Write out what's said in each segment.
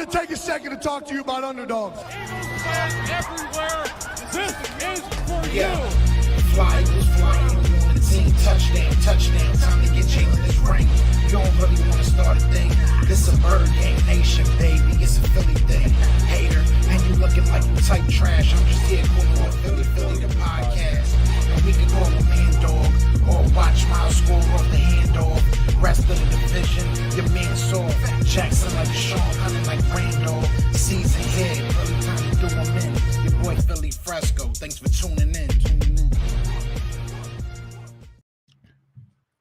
want to take a second to talk to you about underdogs. Eagles fans everywhere, this is for Yeah. you. Fly Eagles flying on the team. Touchdown, touchdown. Time to get Jalen this ring. You don't really want to start a thing. This a Bird Gang Nation, baby. It's a Philly thing. Hater, and you looking like you type trash. I'm just here calling on Philly the podcast. And we can call a man dog or watch Miles score off the handoff. Rest of the division, your man saw Jackson like Sean, hunting like Randolph. Season here, really time to do them in. Your boy Philly Fresco. Thanks for tuning in.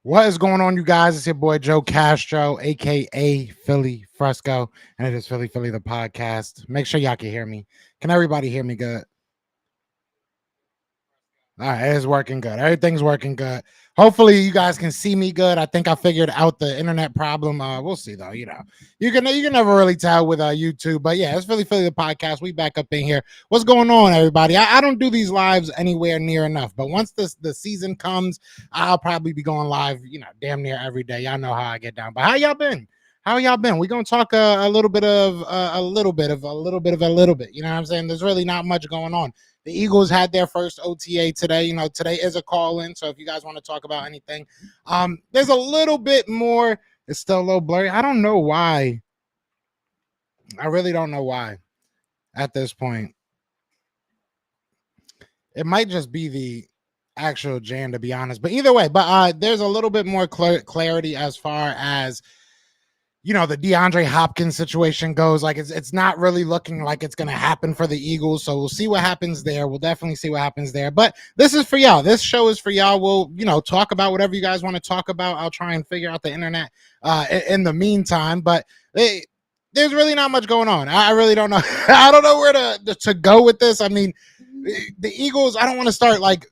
What is going on, you guys? It's your boy Joe Castro, aka Philly Fresco, and it is Philly the podcast. Make sure y'all can hear me. Can everybody hear me good? All right, it is working good. Everything's working good. Hopefully, you guys can see me good. I think I figured out the internet problem. We'll see though. You know, you can never really tell with YouTube. But yeah, it's Philly the podcast. We back up in here. What's going on, everybody? I don't do these lives anywhere near enough. But once the season comes, I'll probably be going live. You know, damn near every day. Y'all know how I get down. But how y'all been? How y'all been? We're gonna talk a little bit. You know what I'm saying? There's really not much going on. The Eagles had their first OTA today. You know, today is a call-in, so if you guys want to talk about anything, there's a little bit more. It's still a little blurry. I don't know why. I really don't know why at this point. It might just be the actual JJAANN, to be honest. But either way, there's a little bit more clarity as far as, you know, the DeAndre Hopkins situation goes. Like, it's not really looking like it's going to happen for the Eagles. So we'll see what happens there. We'll definitely see what happens there. But this is for y'all. This show is for y'all. We'll, you know, talk about whatever you guys want to talk about. I'll try and figure out the internet in the meantime. But there's really not much going on. I really don't know. I don't know where to go with this. I mean, the Eagles, I don't want to start like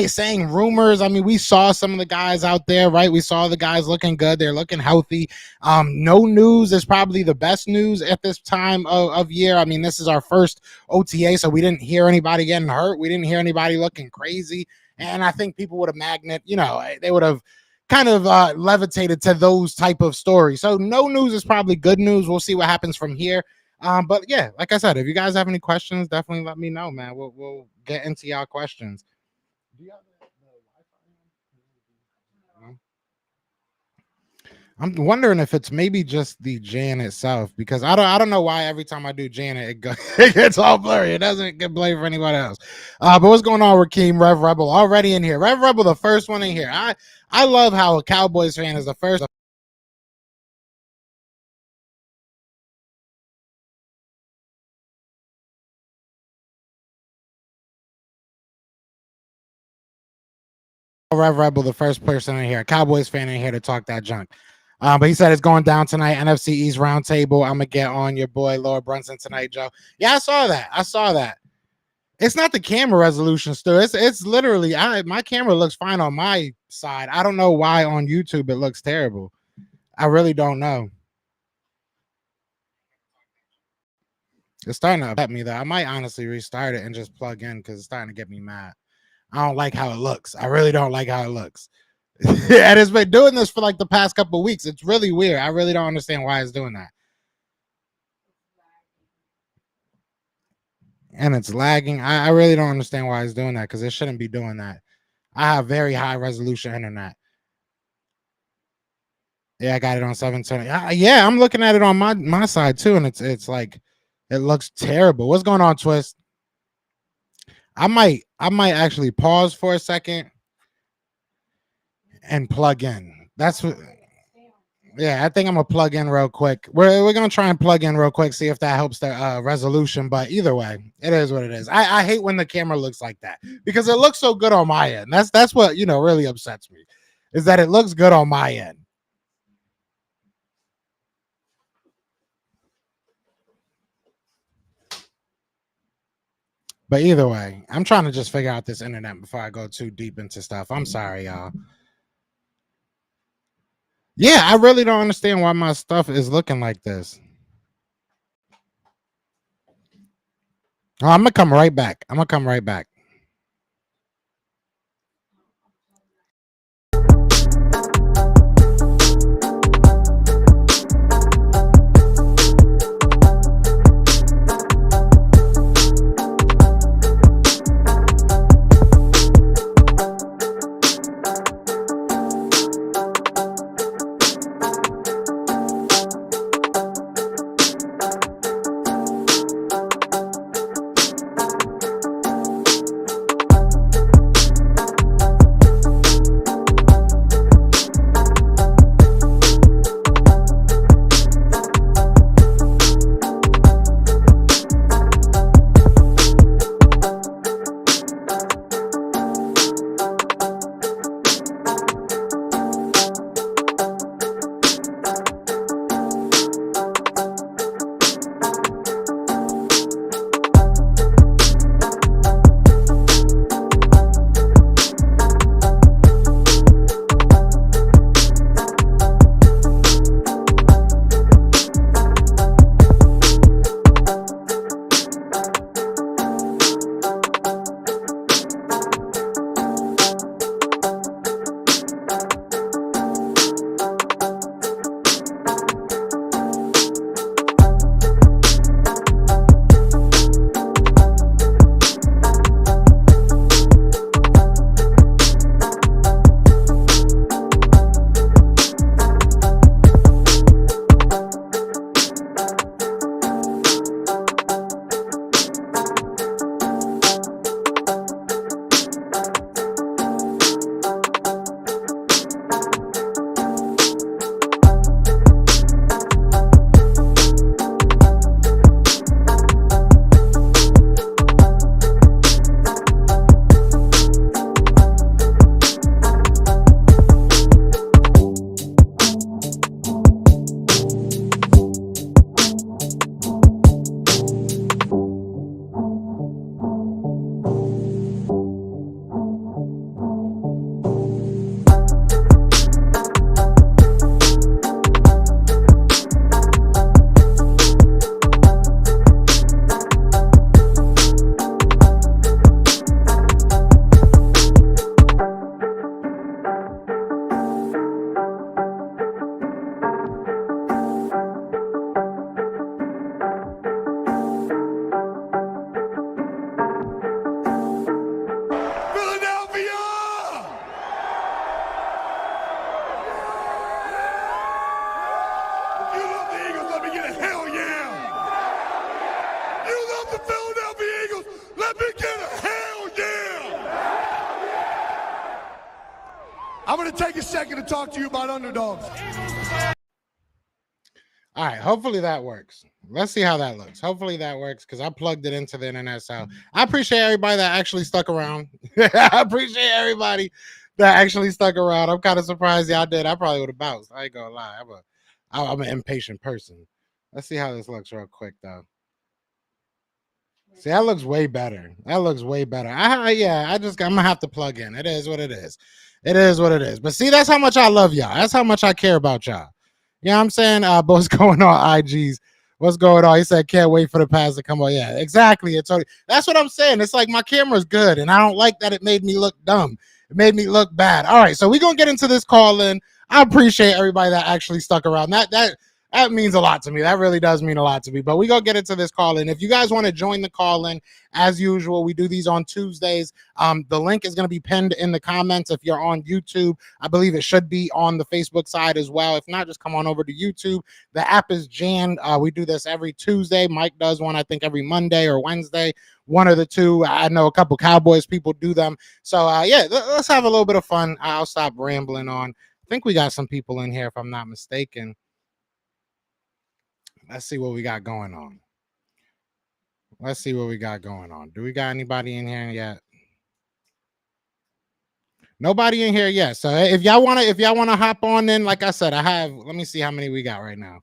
saying rumors. I mean, we saw some of the guys out there, right? We saw the guys looking good. They're looking healthy. No news is probably the best news at this time of year. I mean, this is our first OTA, so we didn't hear anybody getting hurt. We didn't hear anybody looking crazy. And I think people would have they would have kind of levitated to those type of stories. So no news is probably good news. We'll see what happens from here. But yeah, like I said, if you guys have any questions, definitely let me know, man. We'll get into y'all questions. Do you have the Wi-Fi? I'm wondering if it's maybe just the JJAANN itself, because I don't know why every time I do JJAANN it gets all blurry. It doesn't get blurry for anybody else. But what's going on, Rakeem? Rev Rebel already in here. Rev Rebel, the first one in here. I love how a Cowboys fan is the first. Rev Rebel, the first person in here, Cowboys fan in here to talk that junk. But he said it's going down tonight. NFC East roundtable. I'm gonna get on your boy Laura Brunson tonight, Joe. Yeah, I saw that. It's not the camera resolution, Stu. It's literally my camera looks fine on my side. I don't know why on YouTube it looks terrible. I really don't know. It's starting to upset me though. I might honestly restart it and just plug in because it's starting to get me mad. I don't like how it looks. I really don't like how it looks. And it's been doing this for like the past couple of weeks. It's really weird. I really don't understand why it's doing that. And it's lagging. I really don't understand why it's doing that, because it shouldn't be doing that. I have very high resolution internet. Yeah, I got it on 720. Yeah, I'm looking at it on my side too, and it's like it looks terrible. What's going on, Twist? I might actually pause for a second and plug in. That's what. Yeah, I think I'm gonna plug in real quick. We're gonna try and plug in real quick, see if that helps the resolution. But either way, it is what it is. I hate when the camera looks like that, because it looks so good on my end. That's what, you know, really upsets me, is that it looks good on my end. But either way, I'm trying to just figure out this internet before I go too deep into stuff. I'm sorry, y'all. Yeah, I really don't understand why my stuff is looking like this. Oh, I'm gonna come right back. I'm going to take a second to talk to you about underdogs. All right, hopefully that works. Let's see how that looks. Hopefully that works because I plugged it into the internet. So I appreciate everybody that actually stuck around. I appreciate everybody that actually stuck around. I'm kind of surprised y'all did. I probably would have bounced. I ain't gonna lie. I'm an impatient person. Let's see how this looks real quick though. See, that looks way better. That looks way better. I'm gonna have to plug in. It is what it is. It is what it is. But see, that's how much I love y'all. That's how much I care about y'all. You know what I'm saying? But what's going on, IGs? What's going on? He said, can't wait for the pass to come on. Yeah, exactly. That's what I'm saying. It's like my camera's good, and I don't like that it made me look dumb. It made me look bad. All right, so we're gonna get into this call in. I appreciate everybody that actually stuck around. That means a lot to me. That really does mean a lot to me. But we gonna get into this call in. If you guys want to join the call in, as usual, we do these on Tuesdays. The link is gonna be pinned in the comments. If you're on YouTube, I believe it should be on the Facebook side as well. If not, just come on over to YouTube. The app is JJAANN. We do this every Tuesday. Mike does one, I think, every Monday or Wednesday. One of the two. I know a couple Cowboys people do them. So let's have a little bit of fun. I'll stop rambling on. I think we got some people in here, if I'm not mistaken. Let's see what we got going on. Let's see what we got going on. Do we got anybody in here yet? Nobody in here yet. So if y'all wanna hop on in, like I said, let me see how many we got right now.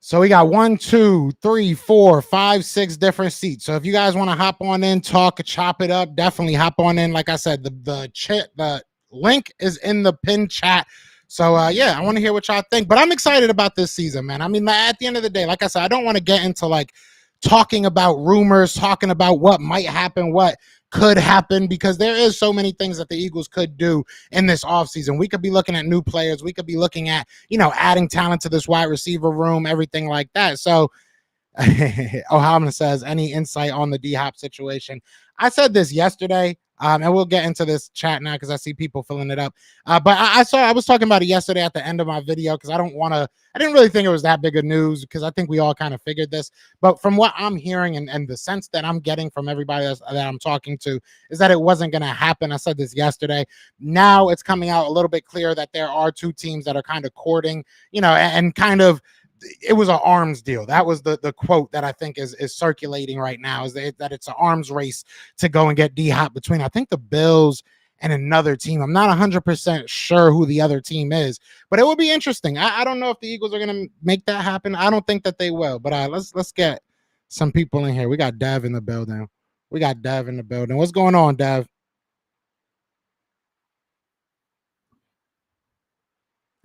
So we got 1, 2, 3, 4, 5, 6 different seats. So if you guys want to hop on in, talk, chop it up, definitely hop on in. Like I said, the link is in the pinned chat. So I want to hear what y'all think. But I'm excited about this season, man. I mean, at the end of the day, like I said, I don't want to get into like talking about rumors, talking about what might happen, what could happen, because there is so many things that the Eagles could do in this offseason. We could be looking at new players. We could be looking at, adding talent to this wide receiver room, everything like that. So Ohamna says, any insight on the D-Hop situation? I said this yesterday, and we'll get into this chat now because I see people filling it up. But I was talking about it yesterday at the end of my video because I didn't really think it was that big of news because I think we all kind of figured this. But from what I'm hearing and the sense that I'm getting from everybody that I'm talking to is that it wasn't going to happen. I said this yesterday. Now it's coming out a little bit clear that there are two teams that are kind of courting, and kind of, it was an arms deal. That was the quote that I think is circulating right now, is that it's an arms race to go and get D-Hop between, I think, the Bills and another team. I'm not 100% sure who the other team is, but it would be interesting. I don't know if the Eagles are going to make that happen. I don't think that they will, but let's get some people in here. We got Dev in the building. What's going on, Dev?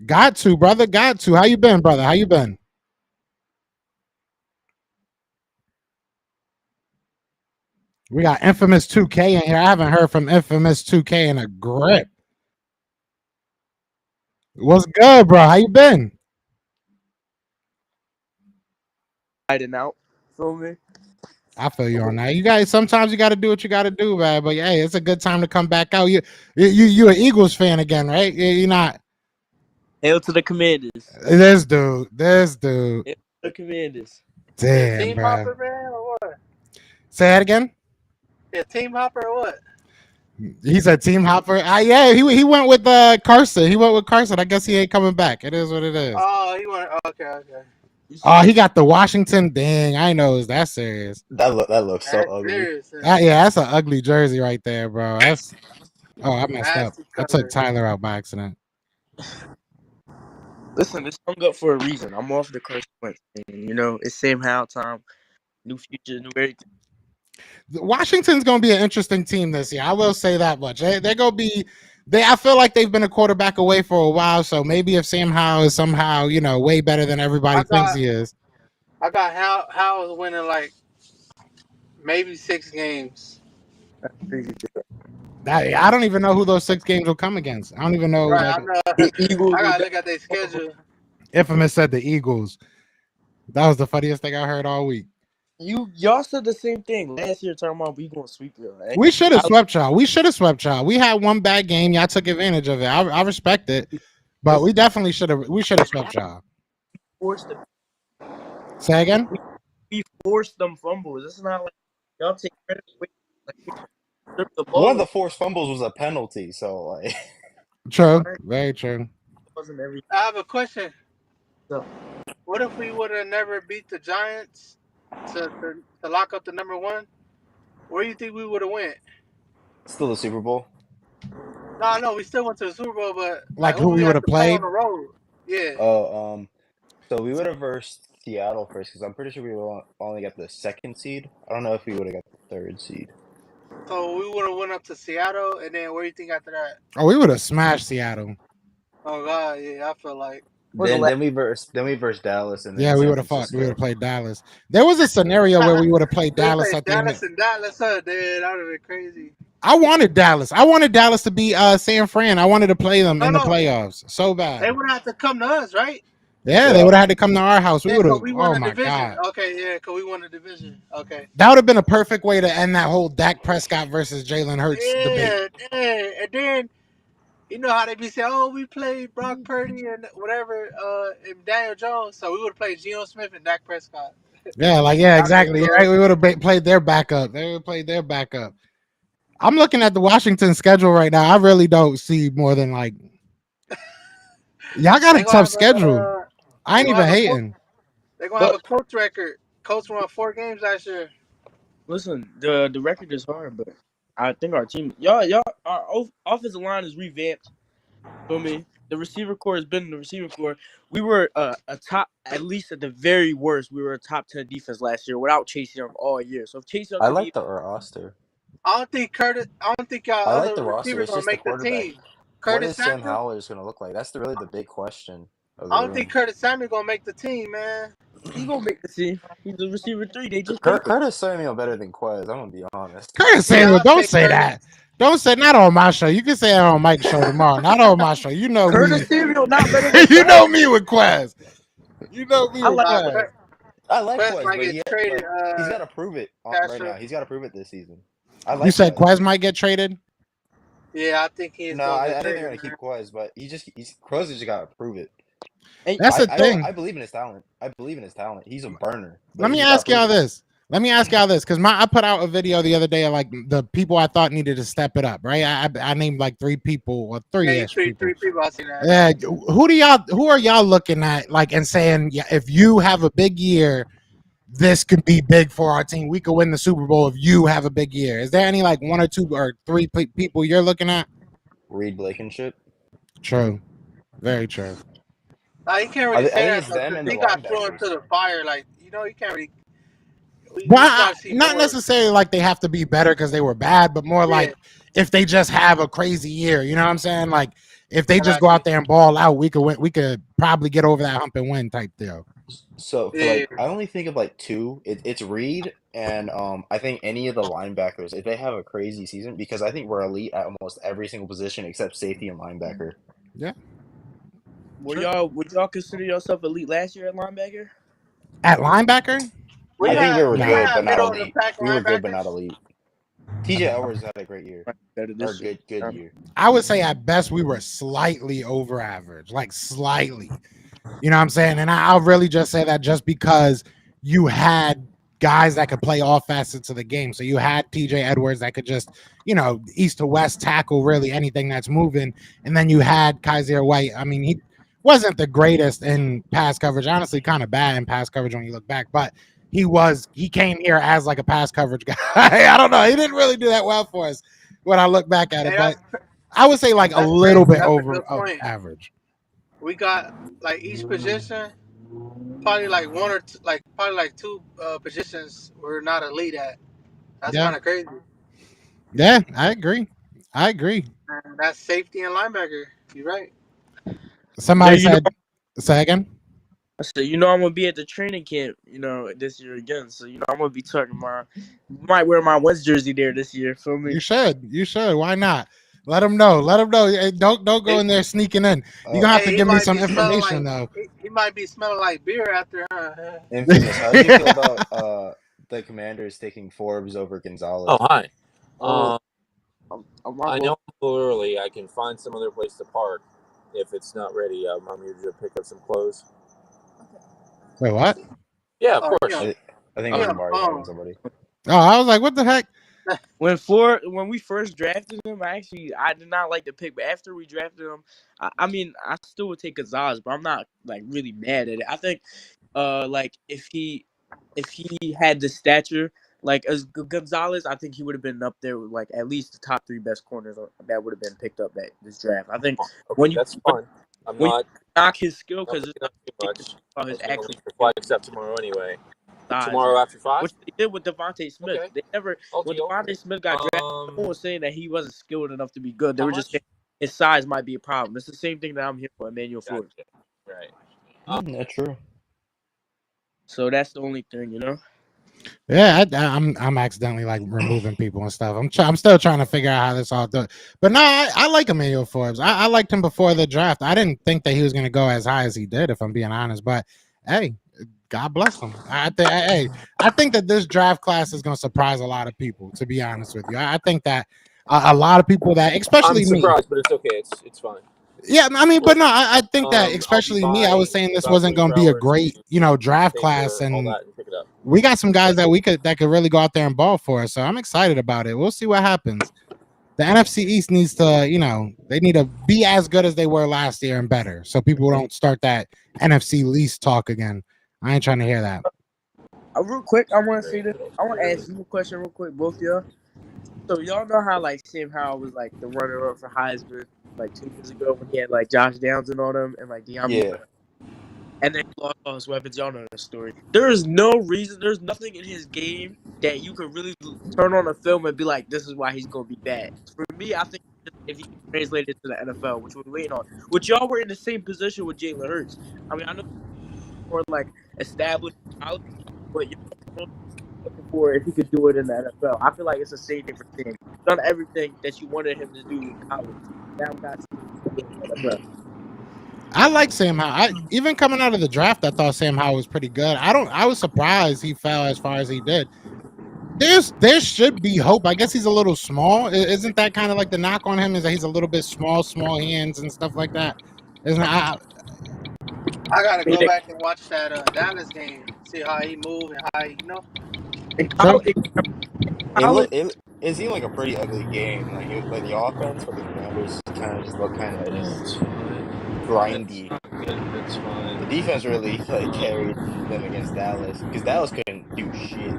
Got to, brother. Got to. How you been, brother? How you been? We got Infamous 2K in here. I haven't heard from Infamous 2K in a grip. What's good, bro? How you been? Hiding out. Feel me? I feel you on that. You guys, sometimes you got to do what you got to do, man. But hey, it's a good time to come back out. You an Eagles fan again, right? You're not. Hail to the Commanders. This dude. Hail to the Commanders. Damn, Team bro. Hopper, man, or what? Say that again. Yeah, Team Hopper or what? He said Team Hopper. Yeah, he went with Carson. He went with Carson. I guess he ain't coming back. It is what it is. Oh, he went. Okay. Oh, he got the Washington. Dang, I know it's that serious. That looks so That's ugly. serious. Yeah, that's an ugly jersey right there, bro. I messed up. Nasty I took color. Tyler out by accident. Listen, it's hung up for a reason. I'm off the Carson Wentz. It's Sam Howell time. New future, new everything. Washington's going to be an interesting team this year. I will say that much. They're going to be. I feel like they've been a quarterback away for a while. So maybe if Sam Howell is somehow, way better than everybody thinks he is. I got Howell winning like maybe 6 games. That's crazy. I don't even know who those 6 games will come against. I don't even know. Right, I know. The Eagles. I gotta look at their schedule. Infamous said the Eagles. That was the funniest thing I heard all week. Y'all said the same thing last year, talking about we gonna sweep them. Right? We should have swept y'all. We had one bad game. Y'all took advantage of it. I respect it, but we definitely should have. We should have swept y'all. Forced them. Say again. We forced them fumbles. It's not like y'all take credit. strip the One ball. of the forced fumbles was a penalty, so like. True, very true. Wasn't every. I have a question. So, What if we would have never beat the Giants to lock up the number one? Where do you think we would have went? Still the Super Bowl. No, we still went to the Super Bowl, but like Like who who we we would had have to play on played. the road? Yeah. Oh, so we would have versed Seattle first because I'm pretty sure we would only got the second seed. I don't know if we would have got the third seed. So we would have went up to Seattle, and then where do you think after that? Oh, we would have smashed Seattle. Oh God, yeah, I feel like was the Then we versed Dallas and then Yeah, we San would have fought. We would Francisco. have played Dallas. There was a scenario where we would have played we Dallas played at the end. Dallas and Dallas, huh? Dude, that would have been crazy. I wanted Dallas. I wanted Dallas to be San Fran. I wanted to play them in the No, playoffs so they bad. would have to come to us, right? Yeah, they Yeah. would have had to come to our house. We Yeah, would cause have. we won Oh the my division. god, Okay, yeah, cause we won the division. Okay. that would have been a perfect way to end that whole Dak Prescott versus Jalen Hurts debate. Yeah, and then you know how they be saying, "Oh, we played Brock Purdy and whatever, and Daniel Jones." So we would have played Geno Smith and Dak Prescott. Yeah, like yeah, That'd been exactly. cool. Right? We would have played their backup. They would have played their backup. I'm looking at the Washington schedule right now. I really don't see more than like y'all got They a gonna tough have schedule. I they ain't gonna even have a hating. they gonna have But a coach record. Coach won 4 games last year. listen, the record is hard, but I think our team, our offensive line is revamped. For me, the receiver core has been the receiver core. We were a top, at least at the very worst, we were a top 10 defense last year without Chase Young all year. So if Chase Young I could be, like the roster. I don't think y'all I like other the roster. receivers It's gonna just the make the quarterback. team. What Curtis is Sam Samuel. Howell going to look like? That's really the big question of the I don't think room. Curtis Samuel gonna make the team, man. he gonna make the team. He's the receiver 3. They just named him. Curtis Samuel better than Quez. I'm gonna be honest. Curtis Yeah, Samuel, I'll don't take say Curtis. that. Don't say not on my show. You can say it on Mike's show tomorrow. Not on my show. You know me. Curtis Samuel not better than You know Quez. me with Quez. You know me I with like Quez. I like Quest Quez, might but get traded. he's got to prove it right Castro. now. He's got to prove it this season. I like You said Quez. Quez might get traded. Yeah, I think he's No, gonna I get think traded. they're gonna keep Quez, but Quez just got to prove it. And That's the thing. I believe in his talent. He's a burner. but Let he me just gotta ask y'all prove it. this. Let me ask y'all this because I put out a video the other day of like the people I thought needed to step it up. Right, I named like 3 people or 3-ish people. Three people. I see that. Yeah, who are y'all looking at like and saying, yeah, if you have a big year, this could be big for our team. We could win the Super Bowl if you have a big year. Is there any like 1 or 2 or 3 people you're looking at? Reed Blankenship. True, very true. You can't really I say think that it's them because and the he got thrown linebackers. to the fire. Like you can't really. We Well, gotta see not more. necessarily like they have to be better because they were bad, but more like if they just have a crazy year. You know what I'm saying? Like if they just go out there and ball out, we could win. We could probably get over that hump and win type deal. So for I only think of like 2. It's Reed and I think any of the linebackers if they have a crazy season because I think we're elite at almost every single position except safety and linebacker. Yeah. would y'all consider yourself elite last year at linebacker? At linebacker? I think we were We good, had but not middle of the elite. pack We were good, but linebackers. not elite. TJ Edwards had a great year. Better Or this year. good year. I would say at best we were slightly over average, like slightly. You know what I'm saying? And I'll really just say that just because you had guys that could play all facets of the game. So you had TJ Edwards that could just, east to west tackle really anything that's moving. And then you had Kaiser White. I mean, he wasn't the greatest in pass coverage, honestly, kind of bad in pass coverage when you look back, but he came here as like a pass coverage guy. I don't know. He didn't really do that well for us when I look back at it, but I would say like a little bit over average. We got like each position, probably like 1 or 2, probably like 2 positions we're not elite at. That's kind of crazy. Yeah, I agree. And that's safety and linebacker. You're right. Somebody said, say again. I said, I'm gonna be at the training camp, this year again. So, I'm gonna be talking might wear my West jersey there this year. Feel me? You should. Why not? Let them know. Hey, don't go in there sneaking in. You're gonna have to give me some information though. He might be smelling like beer after. Infamous. How do you feel about the Commanders taking Forbes over Gonzalez? Oh, hi. I know I'm a little early. I can find some other place to park if it's not ready. I'm here to pick up some clothes. Wait, what? Yeah, of course. I think I'm in the bar talking to somebody. Oh, I was like, what the heck? when we first drafted him, I did not like the pick, but after we drafted him, I mean I still would take Gonzalez, but I'm not like really mad at it. I think like if he had the stature like as Gonzalez, I think he would have been up there with like at least the top 3 best corners that would have been picked up at this draft. I think Okay, that's fine. I'm when you not knock his skill because picking up too much. I about his was going to actual leave the skill flag step tomorrow anyway. size, Tomorrow after 5? which they did with Devontae Smith. Okay. They never I'll when deal. Devontae Smith got drafted, no one was saying that he wasn't skilled enough to be good. They How were just much? saying his size might be a problem. It's the same thing that I'm here for Emmanuel Forbes. Gotcha. Right. That's true. So that's the only thing, you know. Yeah, I'm accidentally like removing people and stuff. I'm still trying to figure out how this all does. But no, I like Emmanuel Forbes. I liked him before the draft. I didn't think that he was going to go as high as he did, if I'm being honest. But hey, God bless him. I think that this draft class is going to surprise a lot of people. To be honest with you, I think that a lot of people that, especially I'm me, surprised, but it's okay. It's fine. yeah, I mean, but no, I think that I'll be especially me, I by was saying in this about wasn't going to 24 be a hours great, to draft pay class, for all and that and pick it up. we got some guys that could really go out there and ball for us. So I'm excited about it. We'll see what happens. The NFC East needs to, they need to be as good as they were last year and better, so people don't start that NFC least talk again. I ain't trying to hear that. Real quick, I want to say this. I want to ask you a question real quick, both of y'all. So y'all know how like Sam Howell was like the runner-up for Heisman like 2 years ago when he had like Josh Downs and all them and like Deion, Yeah. and then he lost all his weapons. Y'all know the story. There is no reason. There's nothing in his game that you could really turn on a film and be like, this is why he's gonna be bad. For me, I think if he can translate it to the NFL, which we're waiting on, which y'all were in the same position with Jalen Hurts. I mean, I know more like established college, but you're looking for if he could do it in the NFL. I feel like it's the same thing for Sam. He's done everything that you wanted him to do in college. Now we got to see what he can do in the NFL. I like Sam Howell. Even coming out of the draft, I thought Sam Howell was pretty good. I was surprised he fell as far as he did. There should be hope. I guess he's a little small. Isn't that kind of like the knock on him? Is that he's a little bit small hands and stuff like that? Isn't I gotta go back and watch that Dallas game, see how he moved and how he, In true? college, It seemed like a pretty ugly game. Like the offense for the Commanders kind of just looked kind of just It's fine. grindy. That's fine. The defense really like carried them against Dallas because Dallas couldn't do shit.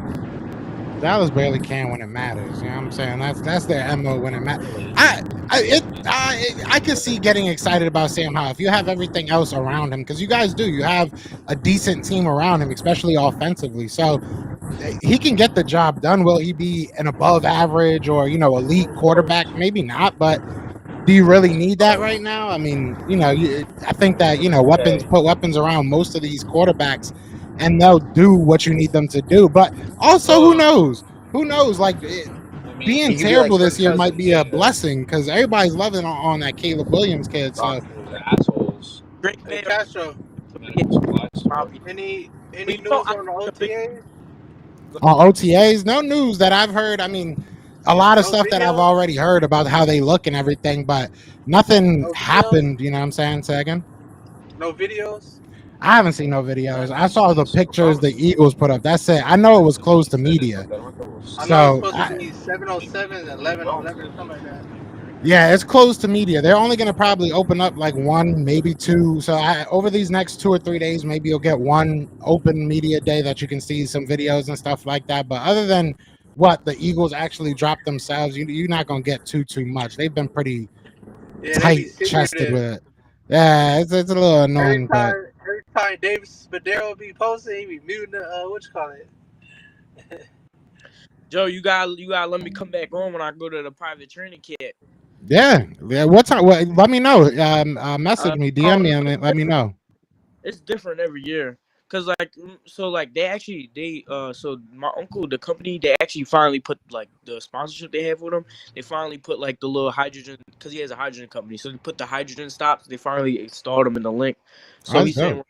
Dallas barely can when it matters. You know what I'm saying? That's their MO when it matters. I could see getting excited about Sam Howell if you have everything else around him, because you guys do. You have a decent team around him, especially offensively. So he can get the job done. Will he be an above average or elite quarterback? Maybe not, but do you really need that right now? I mean, I think that put weapons around most of these quarterbacks, and they'll do what you need them to do. But also, who knows? Who knows? Like being He could be like terrible Kirk this year might Cousins, be a yeah. blessing, because everybody's loving on that Caleb Williams kid. So Assholes. Drake Hey May Castro, probably. any But you know, news on the OTA? on OTAs, no news that I've heard. I mean, a lot of No stuff that I've video? already heard about how they look and everything, but nothing No videos? happened. You know what I'm saying? Say again. No videos? I haven't seen no videos. I saw the pictures the Eagles put up. That's it. I know it was closed to media. I know it's So supposed to be 707 and 1111 or something like that. yeah, it's closed to media. They're only going to probably open up like one, maybe two. So over these next 2 or 3 days, maybe you'll get one open media day that you can see some videos and stuff like that. But other than what the Eagles actually dropped themselves, you're not going to get too much. They've been pretty Yeah, they be tight-chested secretive. with it. Yeah, it's a little annoying, but Every time David Spadero be posting, he be muting the what you call it. Joe, you gotta let me come back on when I go to the private training camp. yeah. What time? Well, let me know. Message me, DM me, and let me know. It's different every year. Cause so my uncle, the company, they actually finally put like the sponsorship they have with him. They finally put like the little hydrogen, cause he has a hydrogen company. So they put the hydrogen stops. They finally installed them in the link. So That's he's saying dope.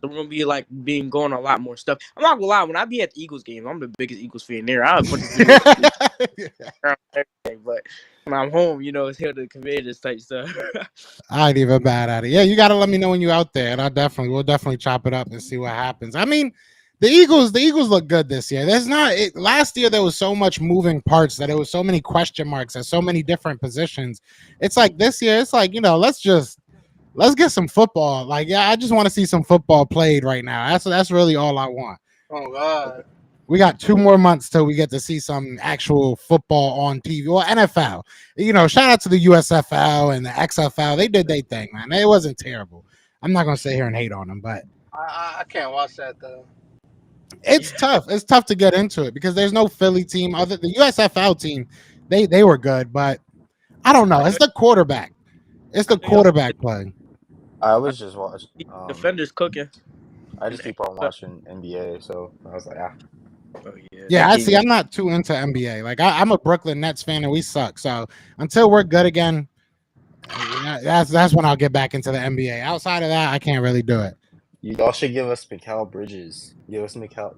we're gonna be like going a lot more stuff. I'm not gonna lie, when I be at the Eagles game, I'm the biggest Eagles fan there. I have a bunch of videos around everything, but when I'm home, it's here to Commanders type stuff. I ain't even bad at it. Yeah, you got to let me know when you're out there, and we'll definitely chop it up and see what happens. I mean, The Eagles look good this year. There's not last year there was so much moving parts that it was so many question marks at so many different positions. It's like this year, it's like, let's get some football. Like, yeah, I just want to see some football played right now. That's really all I want. Oh God. We got 2 more months till we get to see some actual football on TV. Well, NFL. Shout out to the USFL and the XFL. They did their thing, man. It wasn't terrible. I'm not gonna sit here and hate on them, but I can't watch that though. it's tough. It's tough to get into it because there's no Philly team. Other the USFL team, they were good, but I don't know. It's the quarterback. It's the quarterback play. I was just watching. Defenders cooking. I just keep on watching NBA, so I was like, Oh yeah. Yeah, I see. I'm not too into NBA. Like I'm a Brooklyn Nets fan, and we suck. So until we're good again, that's when I'll get back into the NBA. Outside of that, I can't really do it. y'all should give us Mikal Bridges. Give us Mikal.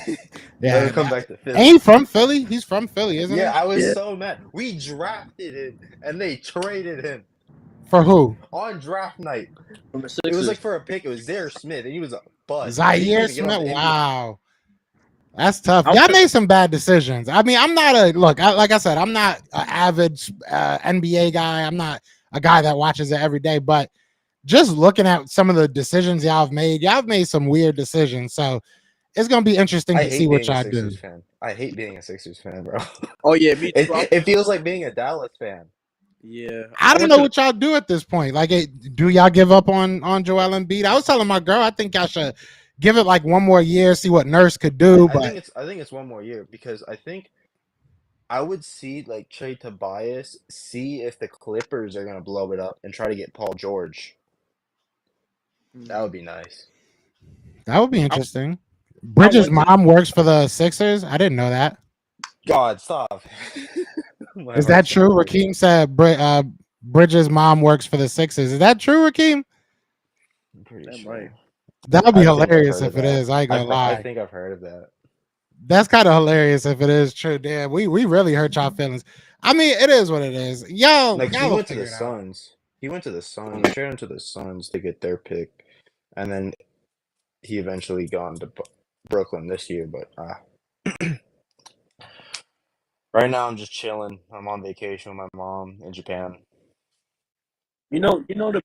Yeah, Let him come back to Philly. Ain't he from Philly? He's from Philly, isn't he? Yeah, I was so mad. We drafted him, and they traded him. For who? On draft night. From the It was Sixers. like for a pick. It was Zaire Smith, and he was a bust. Zaire Smith. Wow. That's tough. Y'all made some bad decisions. I mean, I'm not like I said, I'm not an avid NBA guy. I'm not a guy that watches it every day, but just looking at some of the decisions y'all have made some weird decisions. So it's gonna be interesting to see what y'all do. I hate being a Sixers fan, bro. Oh yeah, me too. It feels like being a Dallas fan. Yeah, I don't know what y'all do at this point. Like, do y'all give up on Joel Embiid? I was telling my girl, I think y'all should give it like one more year, see what Nurse could do. I think it's one more year because I think I would see like trade Tobias, see if the Clippers are gonna blow it up and try to get Paul George. That would be nice. That would be interesting. Bridges' mom works for the Sixers. I didn't know that. God, stop. Is that true? Rakeem said Bridges' mom works for the Sixers. Is that true, Rakeem? I'm pretty sure. That would be hilarious if it is. I ain't gonna lie. I think I've heard of that. That's kind of hilarious if it is true. Damn, we really hurt y'all feelings. I mean, it is what it is. Y'all he went to the Suns. He went to the Suns. He traded him to the Suns to get their pick, and then he eventually gone to Brooklyn this year. But right now I'm just chilling. I'm on vacation with my mom in Japan. You know the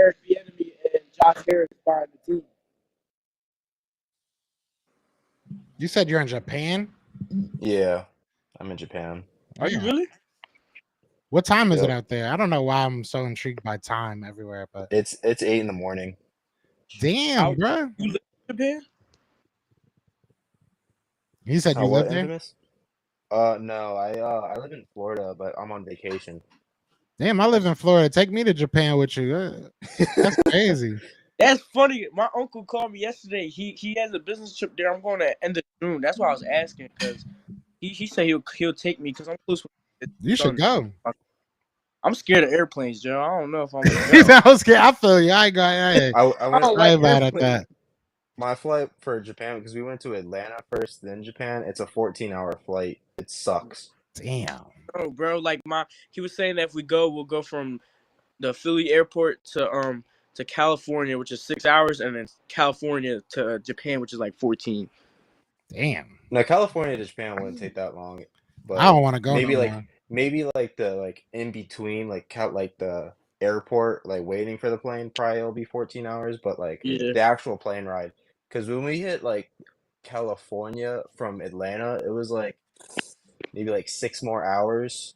Eric Bieniemy and Josh Harris buying the team. You said you're in Japan? Yeah, I'm in Japan. Are you really? What time is it out there? I don't know why I'm so intrigued by time everywhere, but it's 8 a.m. Damn, bro. You live in Japan? You said you live there? Infamous? No, I live in Florida, but I'm on vacation. Damn, I live in Florida. Take me to Japan with you. That's crazy. That's funny. My uncle called me yesterday. He has a business trip there. I'm going to end of June. That's why I was asking because he said he'll take me because I'm close with You should go. I'm scared of airplanes, Joe. I don't know if I'm gonna go. I'm scared. I feel you. I ain't going. I don't like mad at that. My flight for Japan, because we went to Atlanta first, then Japan. It's a 14-hour flight. It sucks. Damn. Oh, bro, he was saying that if we go, we'll go from the Philly airport to California, which is 6 hours, and then California to Japan, which is like 14. Damn. Now California to Japan wouldn't take that long, but I don't want to go. Maybe the in between, like the airport, like waiting for the plane, probably will be 14 hours. But the actual plane ride, because when we hit like California from Atlanta, it was like maybe 6 more hours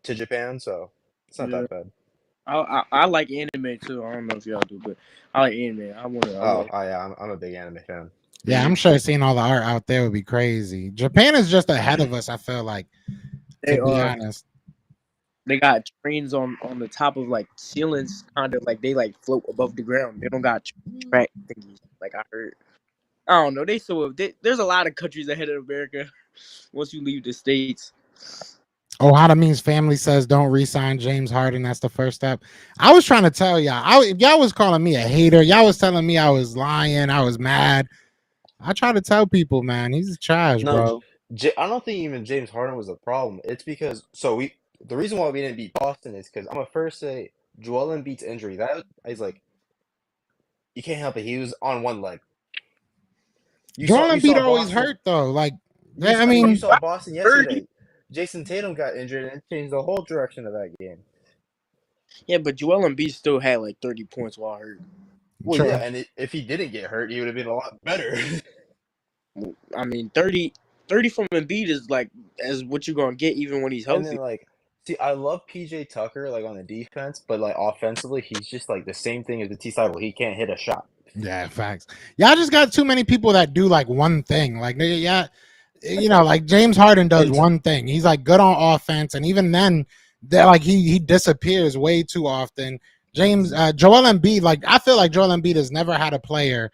to Japan, so it's not that bad. I like anime too. I don't know if y'all do, but I like anime. I'm a big anime fan. Yeah, I'm sure seeing all the art out there would be crazy. Japan is just ahead of us, I feel like. To be honest. They got trains on the top of like ceilings, kind of like they like float above the ground. They don't got track thingies like I heard. I don't know. There's a lot of countries ahead of America once you leave the States. Ohana means family says don't re-sign James Harden. That's the first step. I was trying to tell y'all. Y'all was calling me a hater. Y'all was telling me I was lying. I was mad. I try to tell people, man, he's trash, bro. I don't think even James Harden was a problem. It's because the reason why we didn't beat Boston is because I'm gonna first say Joel Embiid's injury, that is like you can't help it. He was on one leg. Joel You Embiid saw always Boston. hurt though. Like, I mean, you mean, saw Boston 30. yesterday. Jason Tatum got injured and it changed the whole direction of that game. Yeah, but Joel Embiid still had like 30 points while hurt. Well, yeah, and if he didn't get hurt, he would have been a lot better. I mean, 30 from Embiid is like as what you're gonna get even when he's And then healthy. see, I love PJ Tucker like on the defense, but like offensively, he's just like the same thing as Matisse Thybulle. He can't hit a shot. Yeah, facts. Y'all just got too many people that do like one thing. Like, yeah, like James Harden does one thing. He's like good on offense, and even then, that like he disappears way too often. Joel Embiid, like I feel like Joel Embiid has never had a player.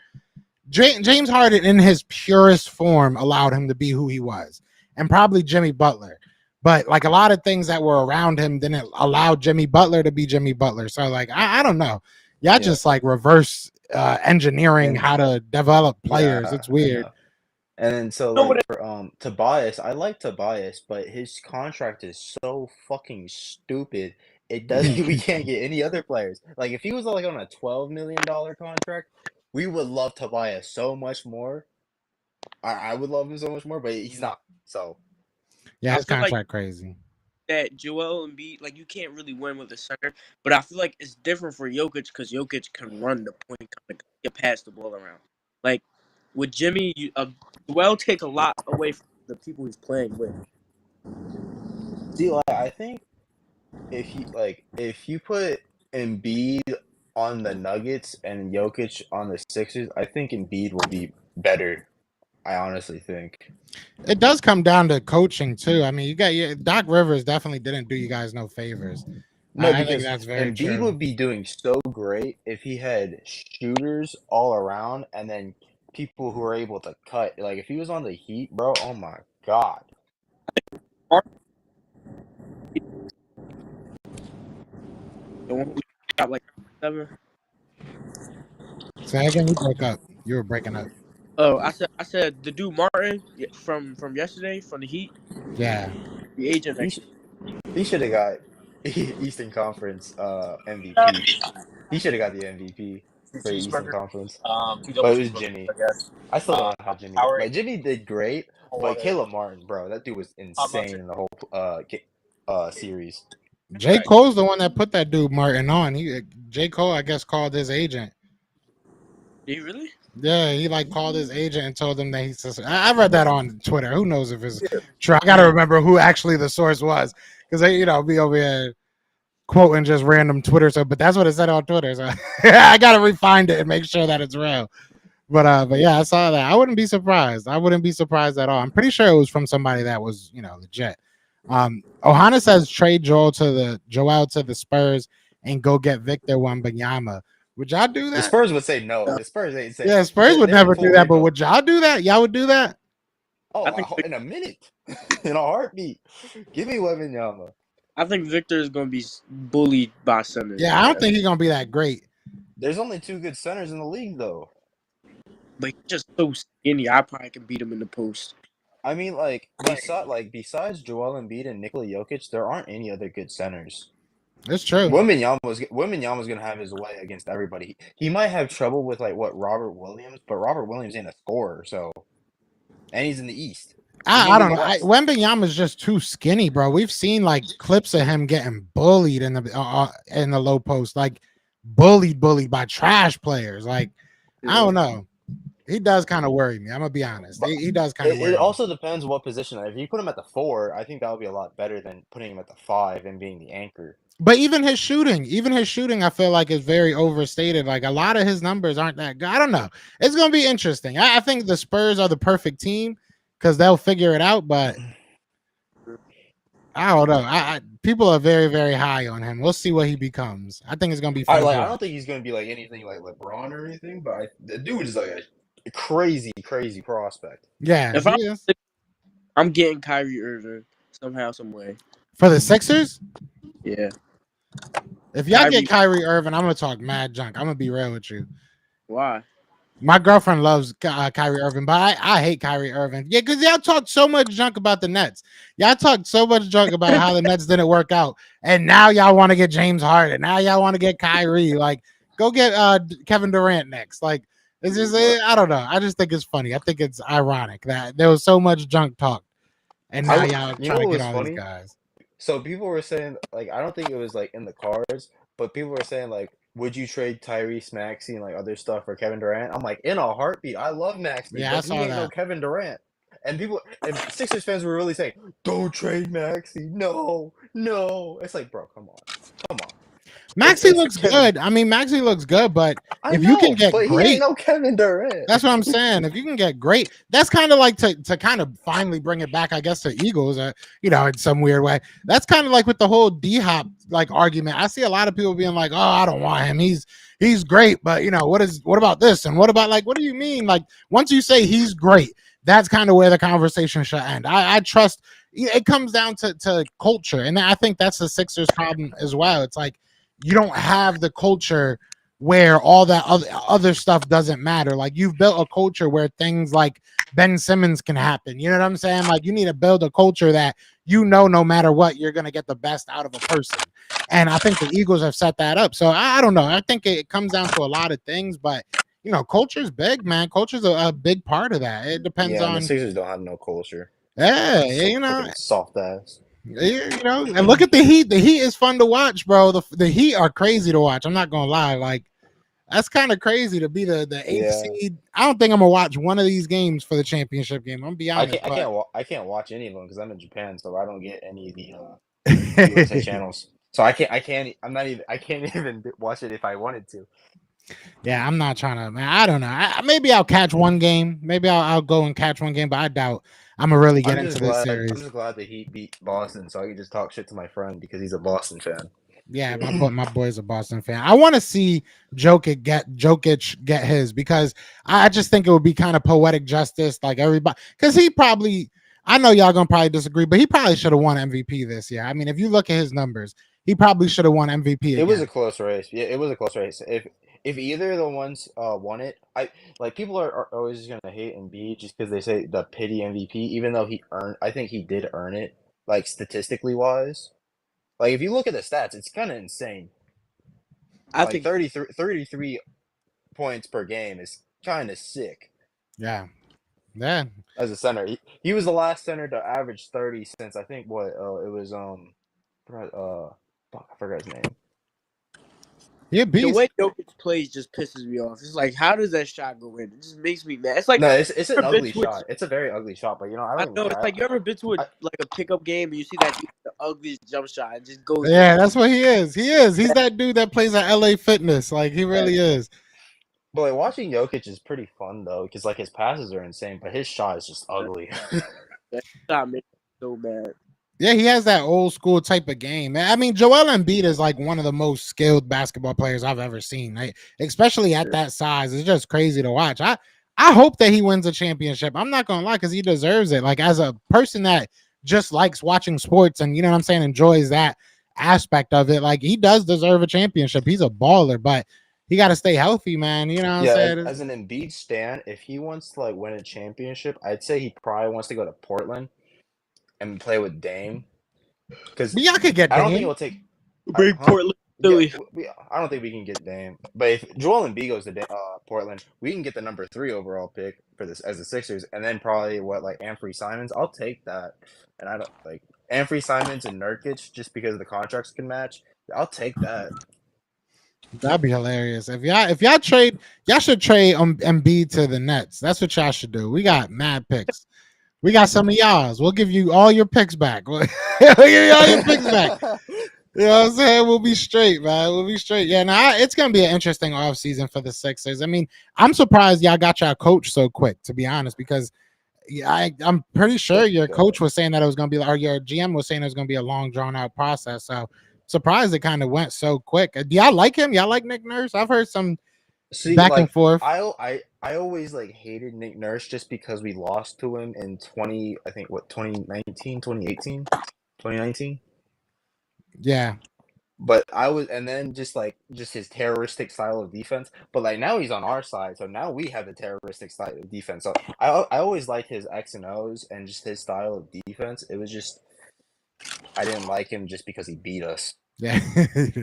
James Harden, in his purest form, allowed him to be who he was, and probably Jimmy Butler. But like a lot of things that were around him didn't allow Jimmy Butler to be Jimmy Butler. So like I don't know. Y'all just like reverse engineering how to develop players. It's weird. And then so like for Tobias, I like Tobias, but his contract is so fucking stupid. It doesn't. We can't get any other players. Like if he was like on a $12 million contract, we would love Tobias so much more. I would love him so much more, but he's not. So yeah, his contract crazy. That Joel Embiid, like you can't really win with a center, but I feel like it's different for Jokic because Jokic can run the point, get pass the ball around. Like with Jimmy, Joel take a lot away from the people he's playing with. See, like I think if you put Embiid on the Nuggets and Jokic on the Sixers, I think Embiid will be better. I honestly think. It does come down to coaching too. I mean, Doc Rivers definitely didn't do you guys no favors. No, I think because that's very Embiid true. would be doing so great if he had shooters all around and then people who are able to cut. Like if he was on the Heat, bro, oh my god. The one who got like 7. Say again, you broke up. You were breaking up. Oh, I said the dude Martin from yesterday from the Heat. Yeah, the agent. He should have got Eastern Conference MVP. He should have got the MVP for the Eastern Conference. But it was Jimmy. I still don't know how Jimmy. Like Jimmy did great, but Caleb Martin, bro, that dude was insane in the whole series. J. Cole's the one that put that dude Martin on. J. Cole, I guess, called his agent. Did he really? Yeah, he like called his agent and told him that he's. I read that on Twitter. Who knows if it's true? I got to remember who actually the source was because they, be over here quoting just random Twitter stuff. But that's what it said on Twitter. So I got to refind it and make sure that it's real. But yeah, I saw that. I wouldn't be surprised. I wouldn't be surprised at all. I'm pretty sure it was from somebody that was legit. Ohana says trade Joel to the Spurs and go get Victor Wembanyama. Would y'all do that? The Spurs would say no. The Spurs ain't say. Yeah, Spurs would never do that. But would y'all do that? Y'all would do that? Oh, in a minute, in a heartbeat. Give me Wembanyama. I think Victor is going to be bullied by centers. Yeah, I don't think he's going to be that great. There's only 2 good centers in the league, though. But he's just so skinny. I probably can beat him in the post. I mean, besides Joel Embiid and Nikola Jokic, there aren't any other good centers. That's true. Wembanyama's gonna have his way against everybody. He might have trouble with Robert Williams, but Robert Williams ain't a scorer, so and he's in the East. I don't know. Wembanyama's just too skinny, bro. We've seen clips of him getting bullied in the low post, bullied by trash players. I don't know. He does kind of worry me. I'm gonna be honest. He does kind of worry me. It also depends what position. If you put him at the 4, I think that would be a lot better than putting him at the 5 and being the anchor. But even his shooting, I feel like is very overstated. Like a lot of his numbers aren't that good. I don't know. It's gonna be interesting. I think the Spurs are the perfect team because they'll figure it out. But I don't know. People are very, very high on him. We'll see what he becomes. I think it's gonna be fun. I don't think he's gonna be anything like LeBron or anything. But the dude is a crazy prospect. Yeah, I'm getting Kyrie Irving somehow, some way. For the Sixers? Yeah. If y'all get Kyrie Irving, I'm gonna talk mad junk. I'm gonna be real with you. Why? My girlfriend loves Kyrie Irving, but I hate Kyrie Irving. Yeah, because y'all talked so much junk about the Nets. Y'all talked so much junk about how the Nets didn't work out, and now y'all want to get James Harden. Now y'all want to get Kyrie. Like, go get Kevin Durant next. Like, it's just I don't know. I just think it's funny. I think it's ironic that there was so much junk talk, and now y'all You know trying to what get was all these funny? guys. So people were saying, like, I don't think it was like in the cards, but people were saying like, would you trade Tyrese Maxey and like other stuff for Kevin Durant? I'm like, in a heartbeat. I love Maxey, Yeah, I but he saw ain't no that. Kevin Durant. And Sixers fans were really saying, don't trade Maxey. No, no. It's like, bro, come on, come on. Maxie It's looks Kevin. good. I mean, Maxie looks good, but I if you can know, get but he ain't great. no Kevin Durant. That's what I'm saying. If you can get great, that's kind of like to kind of finally bring it back, I guess, to Eagles, in some weird way. That's kind of like with the whole D Hop like argument. I see a lot of people being like, "Oh, I don't want him. He's great, but what about this and what about like what do you mean? Like once you say he's great, that's kind of where the conversation should end. I trust. It comes down to culture, and I think that's the Sixers' problem as well. It's like you don't have the culture where all that other stuff doesn't matter. Like you've built a culture where things like Ben Simmons can happen. You know what I'm saying? Like you need to build a culture that no matter what, you're gonna get the best out of a person. And I think the Eagles have set that up. So I don't know. I think it comes down to a lot of things, but culture's big, man. Culture's a big part of that. It depends Yeah, and the on Sixers don't have no culture. yeah, So freaking soft ass. and look at the Heat. The Heat is fun to watch, bro. The Heat are crazy to watch. I'm not gonna lie. Like that's kind of crazy to be the eighth Yeah. seed. I don't think I'm gonna watch one of these games for the championship game. I'm gonna be honest, but I can't watch any of them because I'm in Japan, so I don't get any of the USA channels. So I'm not even I can't even watch it if I wanted to. yeah, I'm not trying to. Man, I don't know. Maybe I'll catch one game. Maybe I'll go and catch one game, but I doubt I'm gonna really get into this I'm series. just glad the Heat beat Boston, so I can just talk shit to my friend because he's a Boston fan. Yeah, my boy's a Boston fan. I want to see Jokic get his because I just think it would be kind of poetic justice, like everybody, because he probably. I know y'all gonna probably disagree, but he probably should have won MVP this year. I mean, if you look at his numbers, he probably should have won MVP It was a again. close race. Yeah, it was a close race. If either of the ones won it, I like people are always gonna hate Embiid just because they say the pity MVP, even though I think he did earn it, like statistically wise. Like if you look at the stats, it's kind of insane. I Like think 33 points per game is kind of sick Yeah, yeah, as a center. He was the last center to average 30 since I think what it was fuck, I forgot his name. he a the beast. way Jokic plays just pisses me off. It's like, how does that shot go in? It just makes me mad. It's like No, it's you an ever been ugly to a shot. It's a very ugly shot, but I I don't even know care. it's like you ever been to I a pickup game and you see that dude with the ugliest jump shot and just goes in. Yeah, that's what he is. He is. He's that dude that plays at LA Fitness. Like he yeah. really is. But like watching Jokic is pretty fun though, because like his passes are insane, but his shot is just ugly. That shot makes me so bad. Yeah, he has that old school type of game. I mean, Joel Embiid is like one of the most skilled basketball players I've ever seen. Like, especially at that size, it's just crazy to watch. I hope that he wins a championship. I'm not gonna lie, because he deserves it. Like as a person that just likes watching sports and what I'm saying, enjoys that aspect of it. Like he does deserve a championship. He's a baller, but he got to stay healthy, man. You know what I'm Yeah, saying? as an Embiid stan, if he wants to like win a championship, I'd say he probably wants to go to Portland and play with Dame. Because But y'all could get I don't think Dame. it'll take. Bring Huh? Portland, Yeah, Philly. I don't think we can get Dame. But if Joel Embiid goes to Portland, we can get the number 3 overall pick for this as the Sixers, and then probably what Anthony Simons. I'll take that, and I don't like Anthony Simons and Nurkic just because the contracts can match. I'll take that. That'd be hilarious. If y'all trade, y'all should trade Embiid to the Nets. That's what y'all should do. We got mad picks. We got some of y'all's. We'll give you all your picks back. We'll give you all your picks back. You know what I'm saying? We'll be straight, man. We'll be straight. Yeah, now it's gonna be an interesting offseason for the Sixers. I mean, I'm surprised y'all got y'all coach so quick, to be honest, because I'm pretty sure your coach was saying that it was gonna be, or your GM was saying it was gonna be a long, drawn out process. So surprised it kind of went so quick. Do y'all like him? Y'all like Nick Nurse? I've heard some See, back and like forth. I always like hated Nick Nurse just because we lost to him in I think 2019, 2018, 2019. Yeah. But and then just his terroristic style of defense. But like now he's on our side, so now we have the terroristic style of defense. So I always liked his X and O's and just his style of defense. It was just I didn't like him just because he beat us. Yeah,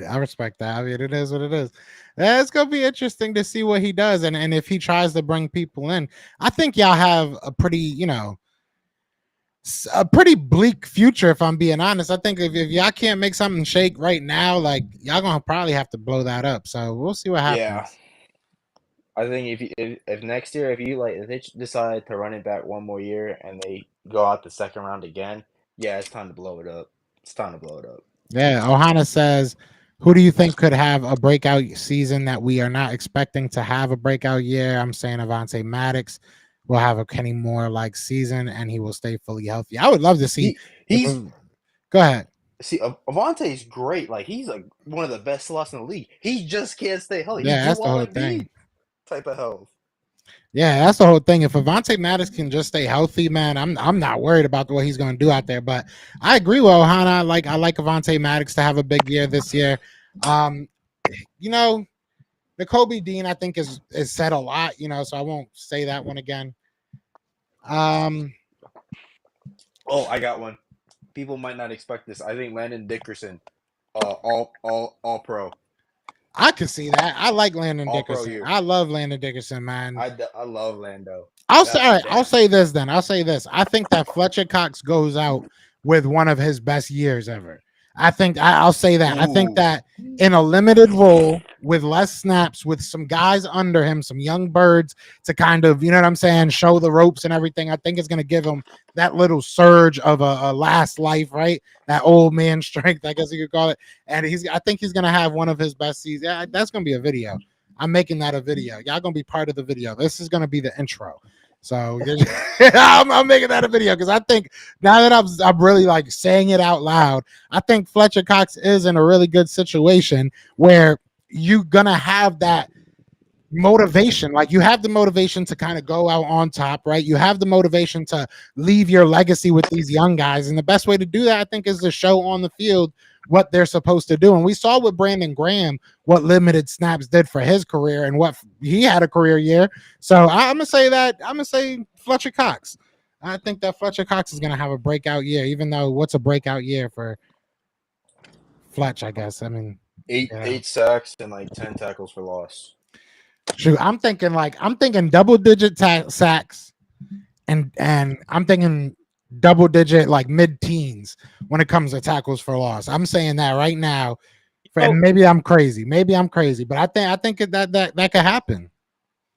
I respect that. I mean, it is what it is. Yeah, it's gonna be interesting to see what he does, and if he tries to bring people in. I think y'all have a pretty, a pretty bleak future. If I'm being honest, I think if y'all can't make something shake right now, like y'all gonna probably have to blow that up. So we'll see what Yeah. happens. I think if next year if they decide to run it back one more year and they go out the second round again, yeah, it's time to blow it up. It's time to blow it up. Yeah, Ohana says, who do you think could have a breakout season that we are not expecting to have a breakout year? I'm saying Avante Maddox will have a Kenny Moore like season and he will stay fully healthy. I would love to see. He's Go ahead. See, Avante's great. Like he's like one of the best slots in the league. He just can't stay healthy. Yeah, He's that's the Joel whole Embiid thing. type of health. Yeah, that's the whole thing. If Avante Maddox can just stay healthy, man, I'm not worried about what he's going to do out there. But I agree with Ohana. I like Avante Maddox to have a big year this year. You know, the Kobe Dean I think is said a lot. So I won't say that one again. Oh, I got one. People might not expect this. I think Landon Dickerson, all pro. I could see that. I like Landon All pro Dickerson. year. I love Landon Dickerson, man. I love Lando. I'll say, all right, I'll say this then. I'll say this. I think that Fletcher Cox goes out with one of his best years ever. I'll say that. I think that in a limited role with less snaps, with some guys under him, some young birds to kind of, you know what I'm saying, show the ropes and everything. I think it's going to give him that little surge of a last life, right? That old man strength, I guess you could call it. And I think he's going to have one of his best seasons. Yeah, that's going to be a video. I'm making that a video. Y'all going to be part of the video. This is going to be the intro. So I'm making that a video because I think now that I'm really like saying it out loud, I think Fletcher Cox is in a really good situation where you're gonna have that motivation. Like you have the motivation to kind of go out on top, right? You have the motivation to leave your legacy with these young guys, and the best way to do that, I think, is to show on the field what they're supposed to do. And we saw with Brandon Graham what limited snaps did for his career and what he had a career year. So I'm gonna say that. I'm gonna say Fletcher Cox. I think that Fletcher Cox is gonna have a breakout year, even though what's a breakout year for Fletch, I guess. I mean, eight sacks and like 10 tackles for loss. Shoot, I'm thinking double digit sacks, and I'm thinking double digit like mid teens when it comes to tackles for loss. I'm saying that right now. And maybe I'm crazy. But I think that could happen.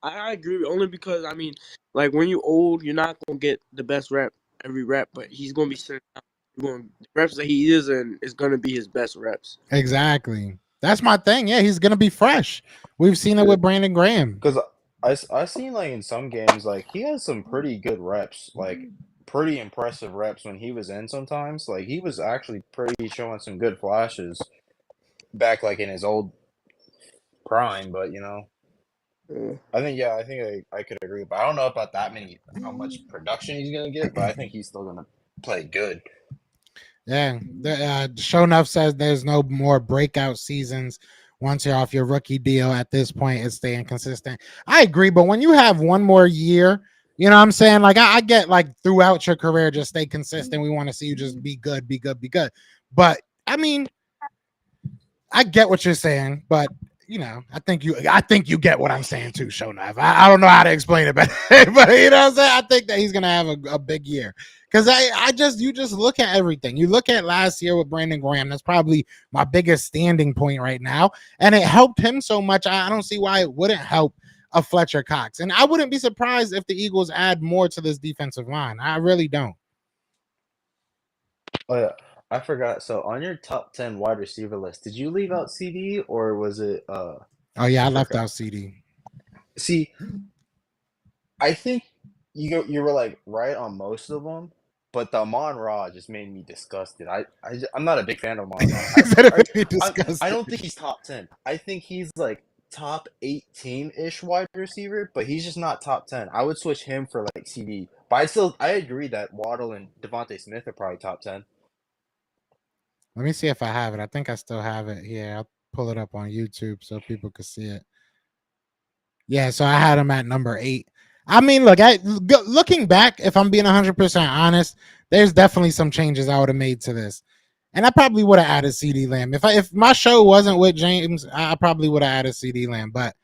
I agree only because I mean, like when you're old, you're not gonna get the best rep every rep, but he's gonna be sent out. The reps that he is in is gonna be his best reps. Exactly. That's my thing. Yeah, he's gonna be fresh. We've seen it with Brandon Graham. Because I seen like in some games like he has some pretty good reps, like pretty impressive reps when he was in. Sometimes like he was actually pretty showing some good flashes back like in his old prime. But I think I could agree. But I don't know about how much production he's gonna get. But I think he's still gonna play good. Yeah, Show Enough says there's no more breakout seasons once you're off your rookie deal. At this point, it's staying consistent. I agree, but when you have one more year, you know what I'm saying? Like I get like throughout your career, just stay consistent. We want to see you just be good, be good, be good. But I mean, I get what you're saying, but I think you get what I'm saying too, Show Enough. I don't know how to explain it, but you know what I'm saying? I think that he's gonna have a big year. Because you just look at everything. You look at last year with Brandon Graham. That's probably my biggest standing point right now. And it helped him so much. I don't see why it wouldn't help a Fletcher Cox. And I wouldn't be surprised if the Eagles add more to this defensive line. I really don't. Oh yeah, I forgot. So on your top 10 wide receiver list, did you leave out CD or was it Oh yeah, I left out CD. See, I think you were like right on most of them, but the Amon-Ra just made me disgusted. I'm not a big fan of Amon-Ra. I don't think he's top 10. I think he's like top 18-ish wide receiver, but he's just not top 10. I would switch him for like CD. But I agree that Waddle and Devontae Smith are probably top 10. Let me see if I have it. I think I still have it here. I'll pull it up on YouTube so people can see it. Yeah, so I had him at number 8. I mean, look, looking back, if I'm being 100% honest, there's definitely some changes I would have made to this. And I probably would have added CD Lamb. If my show wasn't with James, I probably would have added CD Lamb, but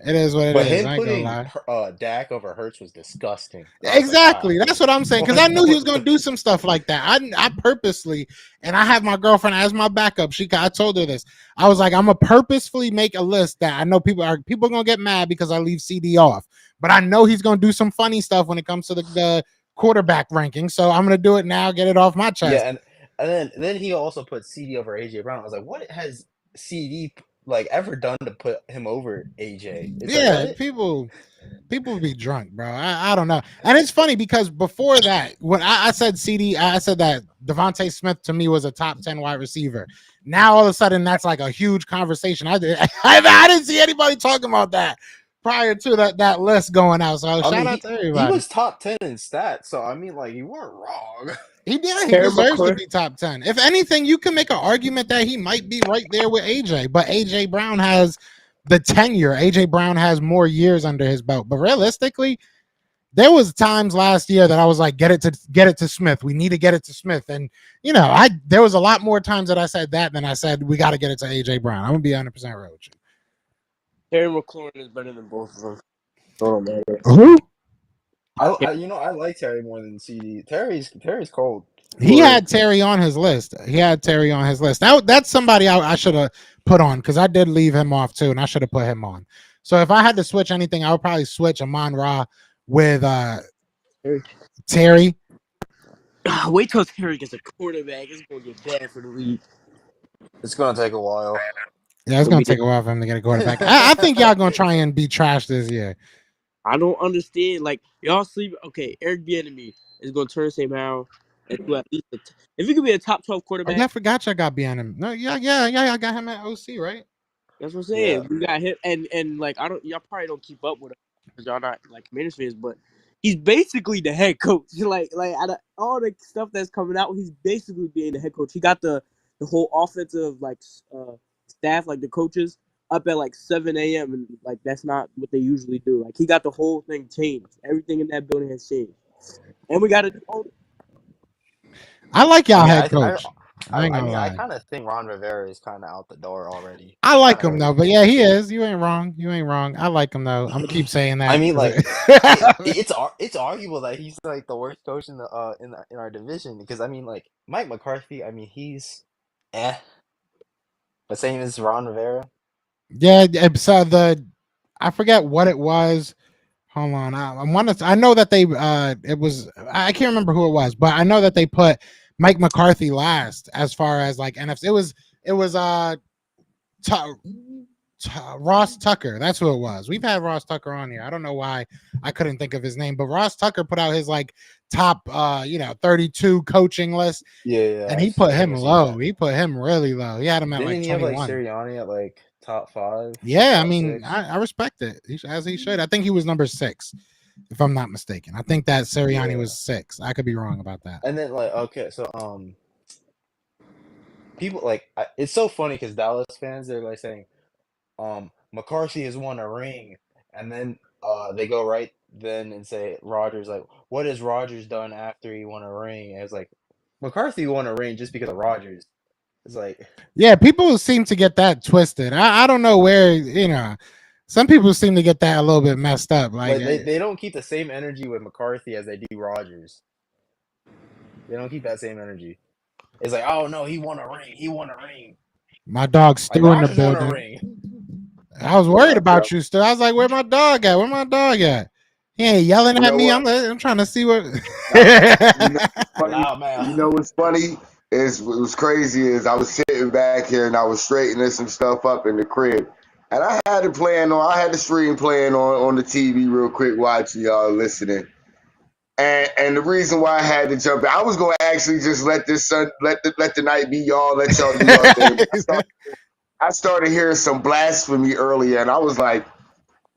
it is what it But is. him I ain't gonna putting lie. Dak over Hurts was disgusting. I was like, Exactly. That's what I'm saying. Because I knew he was going to do what? some stuff like that. I purposely, and I have my girlfriend as my backup. I told her this. I was like, I'm gonna purposefully make a list that I know people are gonna get mad because I leave CD off, but I know he's gonna do some funny stuff when it comes to the quarterback ranking. So I'm gonna do it now. Get it off my chest. Yeah, and then he also put CD over AJ Brown. I was like, what has CD like ever done to put him over AJ? It's like Yeah, what? people be drunk, bro. I don't know. And it's funny because before that, when I said CD, I said that Devontae Smith to me was a top 10 wide receiver. Now all of a sudden that's like a huge conversation. I didn't see anybody talking about that prior to that list going out. So I shout mean, out to he everybody. was top 10 in stats, so I mean, like you weren't wrong. He Terry deserves to McLaurin. be top 10. If anything, you can make an argument that he might be right there with AJ, but AJ Brown has the tenure. AJ Brown has more years under his belt. But realistically, there was times last year that I was like, get it to Smith. We need to get it to Smith. And there was a lot more times that I said that than I said we got to get it to AJ Brown. I'm gonna be 100% real with you. Terry McLaurin is better than both of them. Oh man. Who? I like Terry more than CD. Terry's cold. He had Terry on his list. That's somebody I should have put on because I did leave him off too, and I should have put him on. So if I had to switch anything, I would probably switch Amon Ra with Terry. Wait till Terry gets a quarterback. It's gonna get bad for the league. It's gonna take a while. Yeah, it's gonna take a while for him to get a quarterback. I think y'all gonna try and be trash this year. I don't understand. Like y'all sleep. Okay, Eric Bieniemy is gonna turn Sam Howell into at least if he could be a top 12 Oh, quarterback. yeah, I forgot y'all got him. No, yeah. I got him at OC, right? That's what I'm saying. We got him, and like y'all probably don't keep up with him because y'all not like Commanders fans, but he's basically the head coach. Like out of all the stuff that's coming out, he's basically being the head coach. He got the whole offensive like staff, like the coaches, up at like 7 a.m. and like that's not what they usually do. Like he got the whole thing changed. Everything in that building has changed, and we got to. I like y'all head I, coach. I ain't I gonna mean, I lie. kind of think Ron Rivera is kind of out the door already. I like I him really though, but do. yeah, he is. You ain't wrong. I like him though. I'm gonna keep saying that. I mean, 'Cause like it's arguable that he's like the worst coach in in our division because I mean, like Mike McCarthy. I mean, he's the same as Ron Rivera. yeah, so I forget what it was. Hold on, I know that they it was I can't remember who it was, but I know that they put Mike McCarthy last as far as like NFC. It was Ross Tucker. That's who it was. We've had Ross Tucker on here. I don't know why I couldn't think of his name, but Ross Tucker put out his like top 32 coaching list, Yeah, and he put I him seen low. that. He put him really low. He had him at like Didn't he have like 21. Sirianni at like top 5 or Yeah, I top mean, 6? I respect it as he should. I think he was number 6, if I'm not mistaken. I think that Sirianni Yeah, was 6. I could be wrong about that. and then like okay, so people like it's so funny because Dallas fans they're like saying McCarthy has won a ring, and then they go right then and say Rodgers like what has Rodgers done after he won a ring? And it's like McCarthy won a ring just because of Rodgers. It's like Yeah, people seem to get that twisted. I don't know where some people seem to get that a little bit messed up. Like they don't keep the same energy with McCarthy as they do Rodgers. They don't keep that same energy. It's like oh no, he won a ring. He won a ring. my dog's Like still in the Rodgers won a building. ring. I was What worried up, yo? about you still. I was like, where my dog at? Where my dog at? He ain't yelling You at know me. what? I'm trying to see what. Nah, you know what's funny? Loud You mouth. know what's funny is what was crazy is I was sitting back here and I was straightening some stuff up in the crib, and I had it playing on. I had the stream playing on the TV real quick, watching y'all listening. And the reason why I had to jump in, I was gonna actually just let this let the night be y'all, let y'all do y'all thing. But I started hearing some blasphemy earlier, and I was like,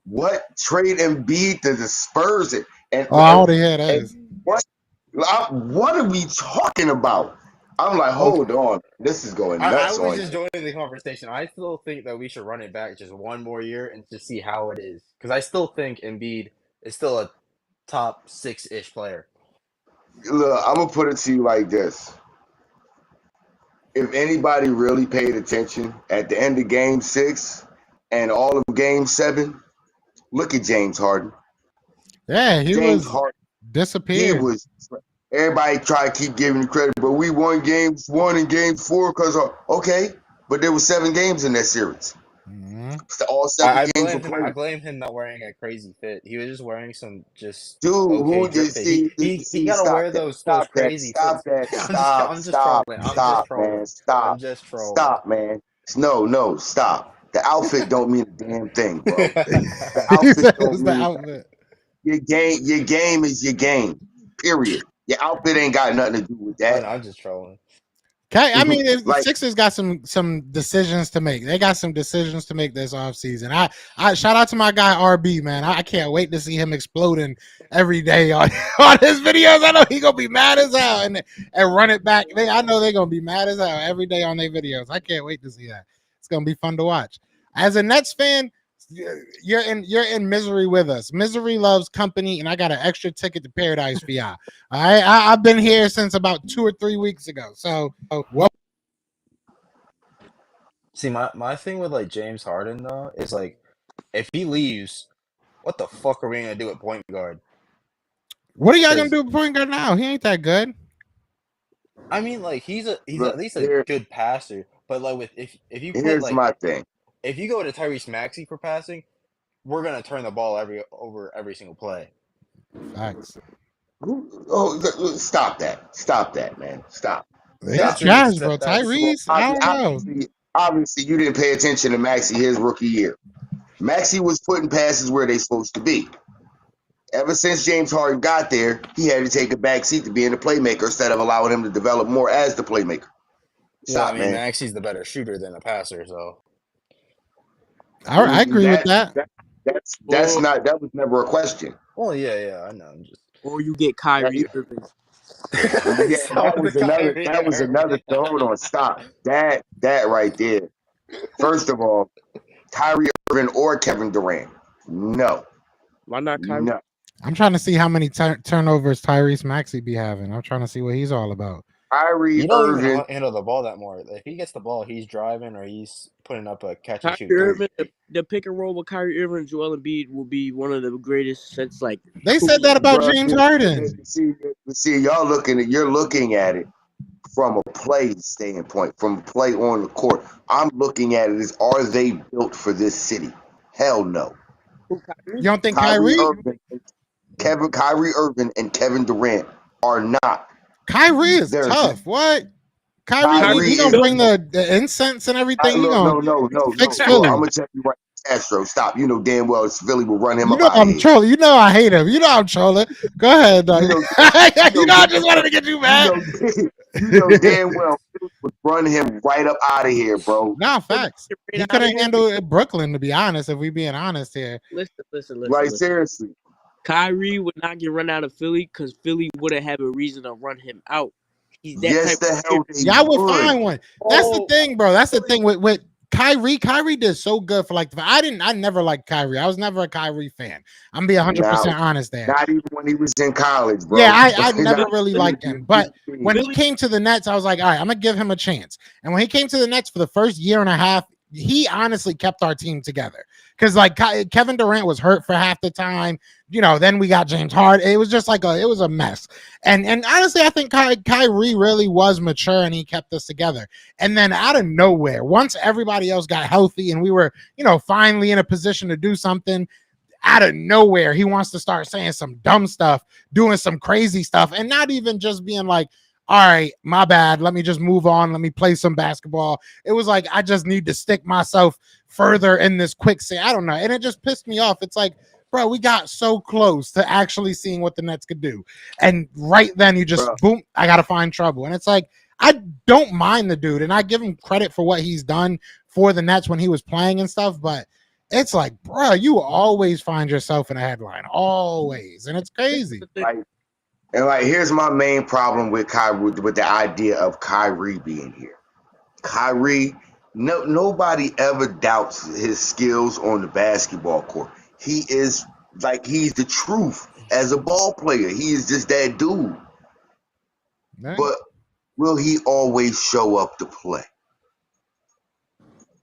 "What trade Embiid to the Spurs?" And, Oh, I want to hear and this. what are we talking about? I'm like, hold on, this is going I nuts was on just you. joining the conversation. I still think that we should run it back just one more year and just see how it is. Because I still think Embiid is still a top 6-ish player. Look, I'm gonna put it to you like this: if anybody really paid attention at the end of Game 6 and all of Game 7, look at James Harden. Yeah, he James was Harden, he disappeared. was. Everybody try to keep giving him credit, but we won Games 1 and Games 4 because okay, but there were 7 games in that series. Mm-hmm. So all 7 I games blame were him. I played. blame him not wearing a crazy fit. He was just wearing some just Dude, okay who drip did fit. He gotta stop wear that, those stop that, crazy stop fits. that, I'm just trolling. I'm just stop, man, trolling. I'm stop, just trolling. stop, man. No, stop. The outfit don't mean a damn thing, bro. The He outfit said it don't was the mean outfit. your game is your game. Period. Your outfit ain't got nothing to do with I that. know. I'm just trolling. I mean, the Like, Sixers got some decisions to make. They got some decisions to make this offseason. I shout out to my guy RB, man. I can't wait to see him exploding every day on, on his videos. I know he gonna be mad as hell and run it back. I know they're gonna be mad as hell every day on their videos. I can't wait to see that. It's gonna be fun to watch. As a Nets fan, you're in misery with us. Misery loves company, and I got an extra ticket to paradise for y'all. I've been here since about 2 or 3 weeks ago. So well, See, my thing with like James Harden though is like if he leaves, what the fuck are we gonna do at point guard? what are y'all gonna Because do with point guard now? He ain't that good. I mean, like he's look, at least a good passer, but like with if you put here's like my thing. if you go to Tyrese Maxey for passing, we're gonna turn the ball over every single play. Facts. Oh, stop that, man, stop. He's That's trash, ridiculous. bro. That's First of all, Tyrese, I don't know. obviously, you didn't pay attention to Maxey his rookie year. Maxey was putting passes where they supposed to be. Ever since James Harden got there, he had to take a back seat to being the playmaker instead of allowing him to develop more as the playmaker. well, I Stop, mean, man. Maxey's the better shooter than a passer, so I agree with that. That's Or not that was never a question. well, yeah, I know. I'm just or you get That, Kyrie Irving. yeah, so the Kyrie that was another. Irving. Hold on, stop that right there. First of all, Kyrie Irving or Kevin Durant. No, Why not Kyrie? no. I'm trying to see how many turnovers Tyrese Maxey be having. I'm trying to see what he's all about. Kyrie You don't even Irving. handle the ball that more. If he gets the ball, he's driving or he's putting up a catch and Kyrie shoot three. Irving, the pick and roll with Kyrie Irving and Joel Embiid will be one of the greatest since like. They said that about James Harden. See, you're looking at it from a play standpoint, from play on the court. I'm looking at it as, are they built for this city? Hell no. You don't think Kyrie? Kyrie Irving and Kevin Durant are not. Kyrie is They're tough. What? Kyrie, Kyrie he gonna is bring the incense and everything. He look, gonna no. fix Look, I'm Philly. gonna tell you right. Astro, stop. You know damn well Philly will run him You up know out of I'm here. trolling. You know I hate him. You know I'm trolling. Go ahead, dog. You know, You know I just wanted to get you mad. you know damn well Philly would run him right up out of here, bro. Nah, facts. He couldn't handle Brooklyn, to be honest. If we being honest here. Listen. Like seriously. Kyrie would not get run out of Philly because Philly wouldn't have a reason to run him out. He's that Yes, type the of hell player. they Y'all would would. find one. That's the thing, bro. That's the thing with Kyrie. Kyrie did so good for like I never liked Kyrie. I was never a Kyrie fan. I'm being 100% honest there. Not even when he was in college, bro. Yeah, I never really liked him. But when he Philly- came to the Nets, I was like, all right, I'm gonna give him a chance. And when he came to the Nets for the first year and a half, he honestly kept our team together. Because like Kevin Durant was hurt for half the time. You know, then we got James Harden. It was just like it was a mess. And honestly, I think Kyrie really was mature and he kept us together. And then out of nowhere, once everybody else got healthy and we were, finally in a position to do something, out of nowhere, he wants to start saying some dumb stuff, doing some crazy stuff, and not even just being like, all right, my bad. Let me just move on. Let me play some basketball. It was like, I just need to stick myself further in this quicksand. I don't know. And it just pissed me off. It's like, bro, we got so close to actually seeing what the Nets could do. And right then you just, boom, I got to find trouble. And it's like, I don't mind the dude. And I give him credit for what he's done for the Nets when he was playing and stuff. But it's like, bro, you always find yourself in a headline. Always. And it's crazy. And like, here's my main problem with Kyrie, with the idea of Kyrie being here. Kyrie, nobody ever doubts his skills on the basketball court. He is like, he's the truth as a ball player. He is just that dude. Right. But will he always show up to play?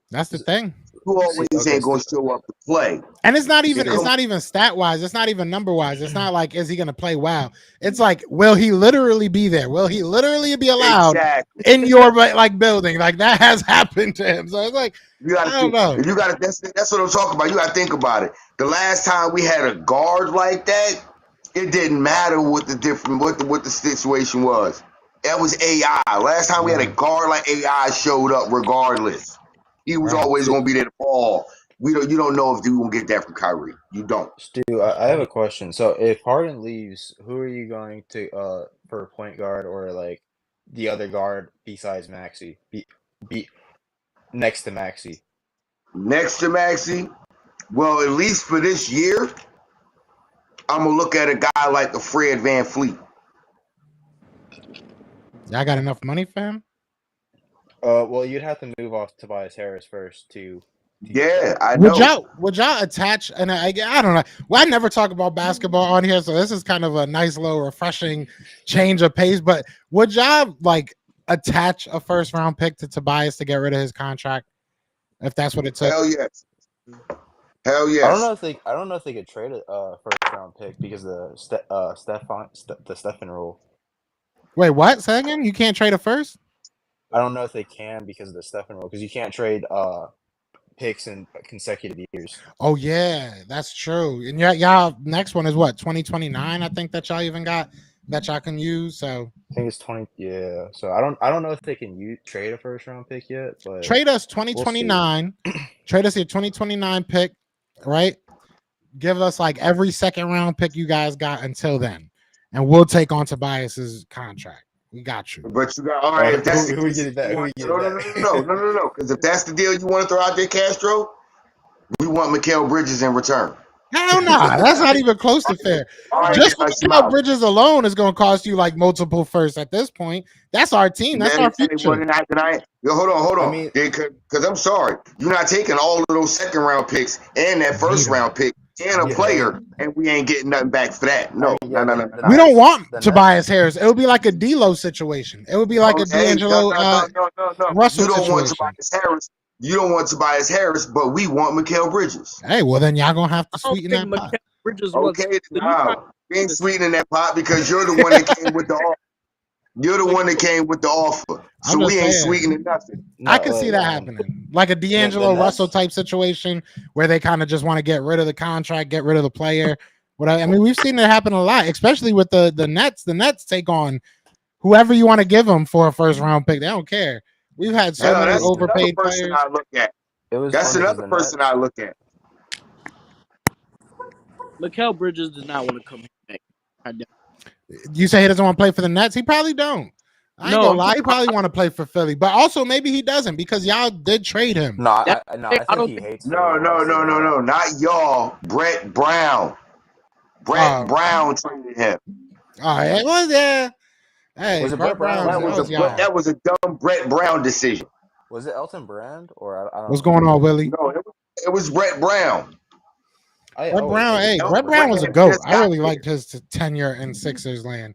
That's the thing. Who always ain't gonna show up to play? And it's not even stat wise. It's not even number wise. It's not like, is he gonna play well? It's like, will he literally be there? Will he literally be allowed in your like building? Like that has happened to him. So it's like, I don't know. You gotta that's what I'm talking about. You gotta think about it. The last time we had a guard like that, it didn't matter what the situation was. That was AI. Last time we had a guard like AI showed up regardless. He was always going to be there to ball. You don't know if you won't get that from Kyrie. You don't. Stu, I have a question. So if Harden leaves, who are you going to for a point guard or like the other guard besides Maxey? Be next to Maxey. Next to Maxey? Well, at least for this year, I'm gonna look at a guy like a Fred VanVleet. Y'all got enough money for him? Well, you'd have to move off Tobias Harris first to Yeah, I know. Would y'all attach? And I don't know. Well, I never talk about basketball on here, so this is kind of a nice, little, refreshing change of pace. But would y'all like attach a first round pick to Tobias to get rid of his contract, if that's what it took? Hell yes. Hell yes. I don't know if they could trade a first round pick because the Stephen rule. Wait, what? Say again? You can't trade a first? I don't know if they can because of the Stephen rule, because you can't trade picks in consecutive years. Oh yeah, that's true. And y'all next one is what, 2029? I think that y'all even got that y'all can use. So I think it's 20. Yeah. So I don't know if they can trade a first round pick yet. But trade us 2029. Trade us your 2029 pick, right? Give us like every second round pick you guys got until then, and we'll take on Tobias's contract. We got you. But you got all right. If that's who we get it back? No. Because if that's the deal you want to throw out there, Castro, we want Mikal Bridges in return. Hell no, that's not even close to fair. Just Mikal Bridges alone is going to cost you like multiple firsts at this point. That's our team. That's our future. Hold on. Because I'm sorry, you're not taking all of those second round picks and that first round pick and a player, and we ain't getting nothing back for that. No. We don't want Tobias Harris. It would be like a D'Lo situation. It would be like a D'Angelo Russell situation. Want Tobias Harris. You don't want Tobias Harris, but we want Mikal Bridges. Hey, well then y'all gonna have to sweeten that pot. We ain't sweetening that pot because you're the one that came with the offer. You're the one that came with the offer, so we ain't sweetening nothing. I can see that happening, like a D'Angelo Russell type situation where they kind of just want to get rid of the contract, get rid of the player. I mean, we've seen it happen a lot, especially with the Nets. The Nets take on whoever you want to give them for a first round pick. They don't care. We've had so many overpaid players. That's another person I look at. Mikal Bridges does not want to come back. You say he doesn't want to play for the Nets? He probably don't. I ain't gonna lie. He probably want to play for Philly, but also maybe he doesn't because y'all did trade him. I think he hates. No, not y'all. Brett Brown. Brown traded him. Oh, it was there. Hey, was it Brett Brown? That was a dumb Brett Brown decision. Was it Elton Brand or I don't What's going on, Willie? No, it was Brett Brown. Brett Brown was a GOAT. I really liked his tenure in Sixers land.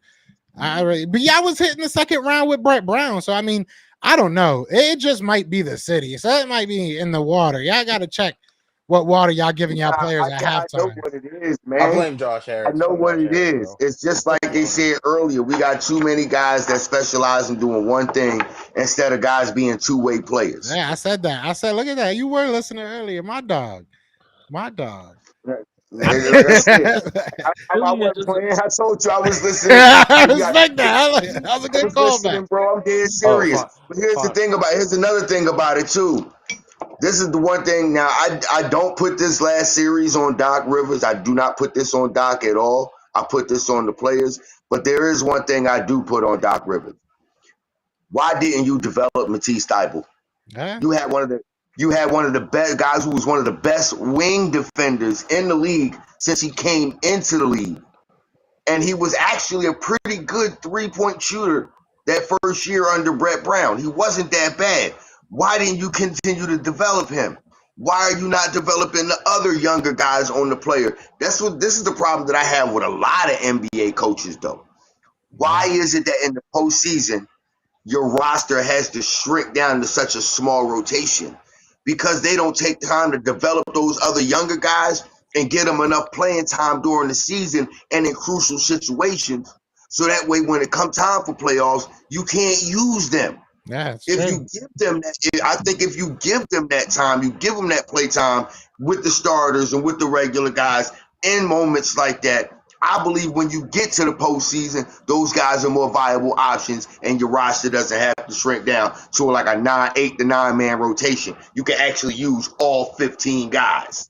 But y'all was hitting the second round with Brett Brown. So I mean, I don't know. It just might be the city. So it might be in the water. Y'all got to check what water y'all giving y'all players at halftime. I know what it is, man. I blame Josh Harris. I know what it is. Bro. It's just like they said earlier. We got too many guys that specialize in doing one thing instead of guys being two-way players. Yeah, I said that. I said, look at that. You were listening earlier. My dog. Like I said, I wasn't playing. I told you I was listening. I respect that. That was a good callback, bro. I'm dead serious. But here's another thing about it too. This is the one thing. Now, I don't put this last series on Doc Rivers. I do not put this on Doc at all. I put this on the players. But there is one thing I do put on Doc Rivers. Why didn't you develop Matisse Thybulle? Huh? You had one of the best guys who was one of the best wing defenders in the league since he came into the league. and he was actually a pretty good 3-point shooter that first year under Brett Brown. He wasn't that bad. Why didn't you continue to develop him? Why are you not developing the other younger guys on the player? This is the problem that I have with a lot of NBA coaches, though. Why is it that in the postseason your roster has to shrink down to such a small rotation? Because they don't take time to develop those other younger guys and get them enough playing time during the season and in crucial situations, so that way when it comes time for playoffs, you can't use them. Yeah, if you give them that, I think if you give them that time, you give them that play time with the starters and with the regular guys in moments like that, I believe when you get to the postseason, those guys are more viable options, and your roster doesn't have to shrink down to like a 8 to 9 man rotation. You can actually use all 15 guys.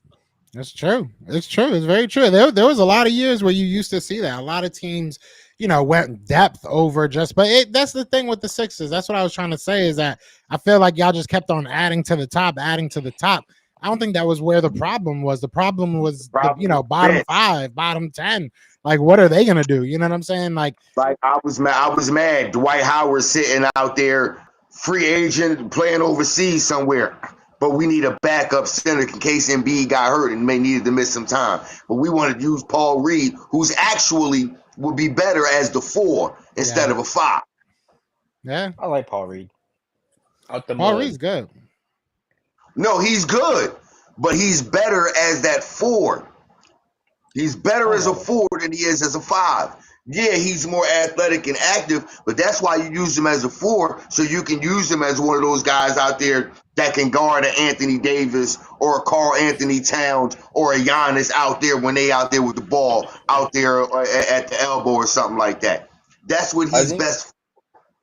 That's true. It's true. It's very true. There was a lot of years where you used to see that. A lot of teams, went depth over just, but that's the thing with the Sixers. That's what I was trying to say, is that I feel like y'all just kept on adding to the top. I don't think that was where the problem was. The problem was, bottom 5, bottom 10. Like, what are they going to do? You know what I'm saying? Like I was mad. Dwight Howard sitting out there, free agent, playing overseas somewhere. But we need a backup center in case Embiid got hurt and may needed to miss some time. But we wanted to use Paul Reed, who's actually would be better as the 4 instead of a 5. Yeah, I like Paul Reed. Paul Reed's good. No, he's good, but he's better as that 4. He's better as a 4 than he is as a 5. Yeah, he's more athletic and active, but that's why you use him as a 4, so you can use him as one of those guys out there that can guard an Anthony Davis or a Karl Anthony Towns or a Giannis out there when they out there with the ball out there at the elbow or something like that. That's what he's best.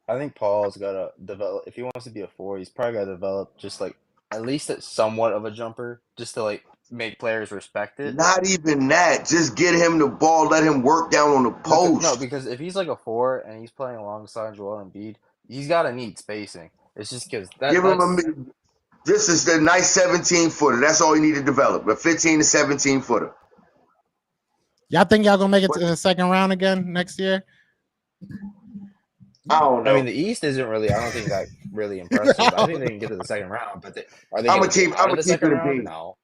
I think Paul's got to develop. If he wants to be a 4, he's probably got to develop just like at least somewhat of a jumper, just to like make players respect it. Not even that. Just get him the ball. Let him work down on the post. No, because if he's like a 4 and he's playing alongside Joel Embiid, he's got to need spacing. It's just because this is the nice 17-footer. That's all you need to develop. A 15 to 17-footer. Y'all think y'all gonna make it to the second round again next year? I don't know. I mean, the East isn't really. I don't think that really impressive. I think they can get to the second round, but are they? I'm gonna keep it a B. No.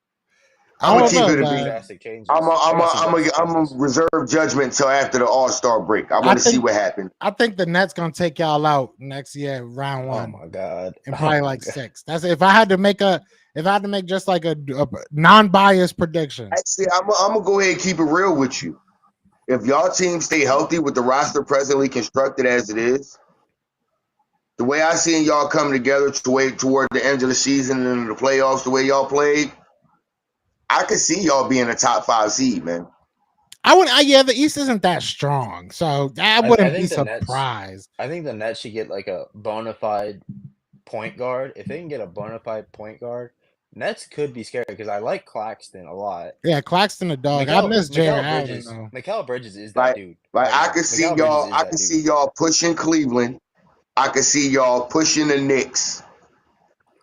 I'm gonna keep it a B. I'm gonna reserve judgment until after the All-Star break. I want to see what happens. I think the Nets gonna take y'all out next year, round 1. Oh my god! And probably like 6. That's if I had to make just like a non-biased prediction. Actually, I'm gonna go ahead and keep it real with you. If y'all team stay healthy with the roster presently constructed as it is, the way I seen y'all come together toward the end of the season and the playoffs, the way y'all played, I could see y'all being a top 5 seed, man. The East isn't that strong, so I wouldn't be surprised. I think the Nets should get like a bona fide point guard. If they can get a bona fide point guard, Nets could be scary because I like Claxton a lot. Yeah, Claxton a dog. I miss Jared Allen. Mikal Bridges is that dude. I could see y'all. I could see y'all pushing Cleveland. I could see y'all pushing the Knicks,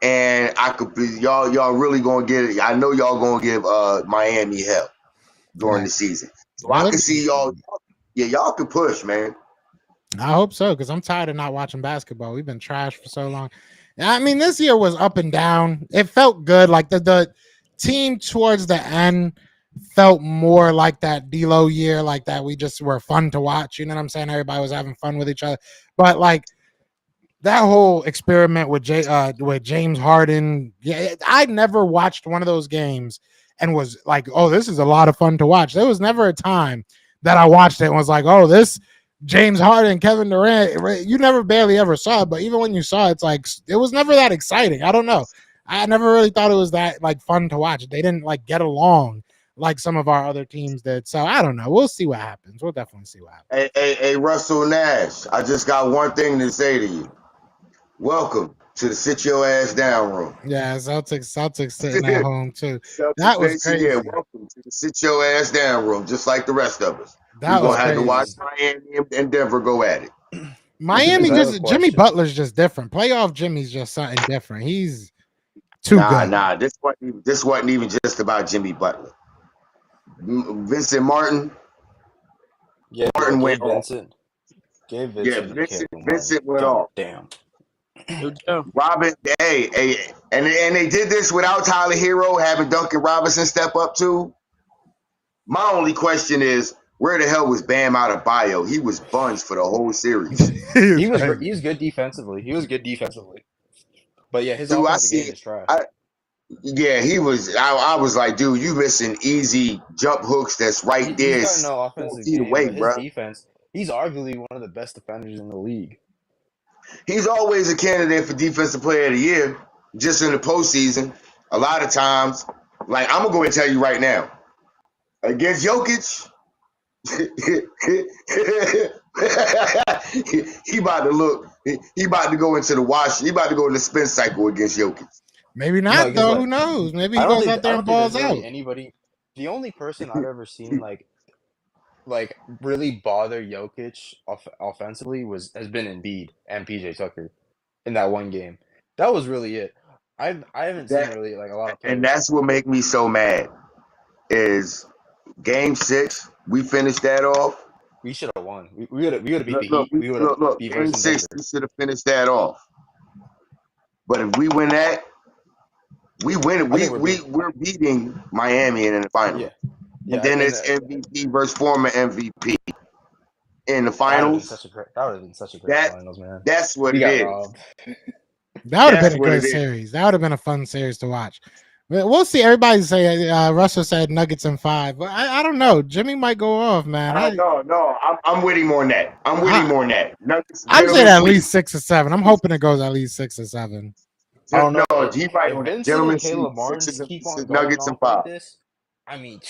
and I could be y'all really gonna get it. I know y'all gonna give Miami hell during the season. So I can see y'all. Yeah, y'all can push, man. I hope so, because I'm tired of not watching basketball. We've been trash for so long. I mean, this year was up and down. It felt good. Like the team towards the end felt more like that D-Lo year, like that we just were fun to watch. You know what I'm saying? Everybody was having fun with each other. But like that whole experiment with James Harden, yeah, I never watched one of those games and was like, oh, this is a lot of fun to watch. There was never a time that I watched it and was like, oh, this James Harden, Kevin Durant, you never barely ever saw it, but even when you saw it, it's like it was never that exciting. I don't know. I never really thought it was that like fun to watch. They didn't like get along like some of our other teams did. So I don't know. We'll see what happens. We'll definitely see what happens. Hey, Russell Nash, I just got one thing to say to you. Welcome to the sit your ass down room. Yeah, Celtics sitting at home too. That was crazy. Yeah, welcome to the sit your ass down room, just like the rest of us. We're gonna have to watch Miami and Denver go at it. Miami Jimmy Butler's just different. Playoff Jimmy's just something different. He's too good. Nah, this wasn't even just about Jimmy Butler. Vincent Martin, Yeah, Martin went Gabe off. Vincent. Gabe Yeah, Vincent and Caleb Martin. Vincent went God off. damn. Robin, and they did this without Tyler Hero having Duncan Robinson step up too. My only question is, where the hell was Bam Adebayo? He was buns for the whole series. He was good defensively. He was good defensively. But yeah, his offensive game is trash. He was. I was like, dude, you missing easy jump hooks that's right there. He's got no offensive 4 feet game, away, but his bro. defense, he's arguably one of the best defenders in the league. He's always a candidate for Defensive Player of the Year, just in the postseason. A lot of times, like I'm gonna go and tell you right now, against Jokic, he about to look. He about to go into the wash. He about to go in the spin cycle against Jokic. Maybe not though. Who knows? Maybe he goes out there and balls out. Really anybody. The only person I've ever seen like really bother Jokic offensively has been Embiid and PJ Tucker in that one game. That was really it. I haven't seen really like a lot of players. And that's what make me so mad is Game 6. We finished that off. We should have won. We would have beat the Heat. We would have beat Game 6. We should have finished that off. But if we win that, we win. We're beating Miami in the final. Yeah. And then it's MVP versus former MVP in the finals. That would have been such a great finals, man. That's what it is. That would have been a good series. That would have been a fun series to watch. We'll see. Everybody say Russell said Nuggets in 5, but I don't know. Jimmy might go off, man. No. I'm with him on that. Nuggets. I'm saying at least 6 or 7. I'm hoping it goes at least 6 or 7. I don't know. He might on that. Gentlemen, keep on Nuggets in 5. I mean,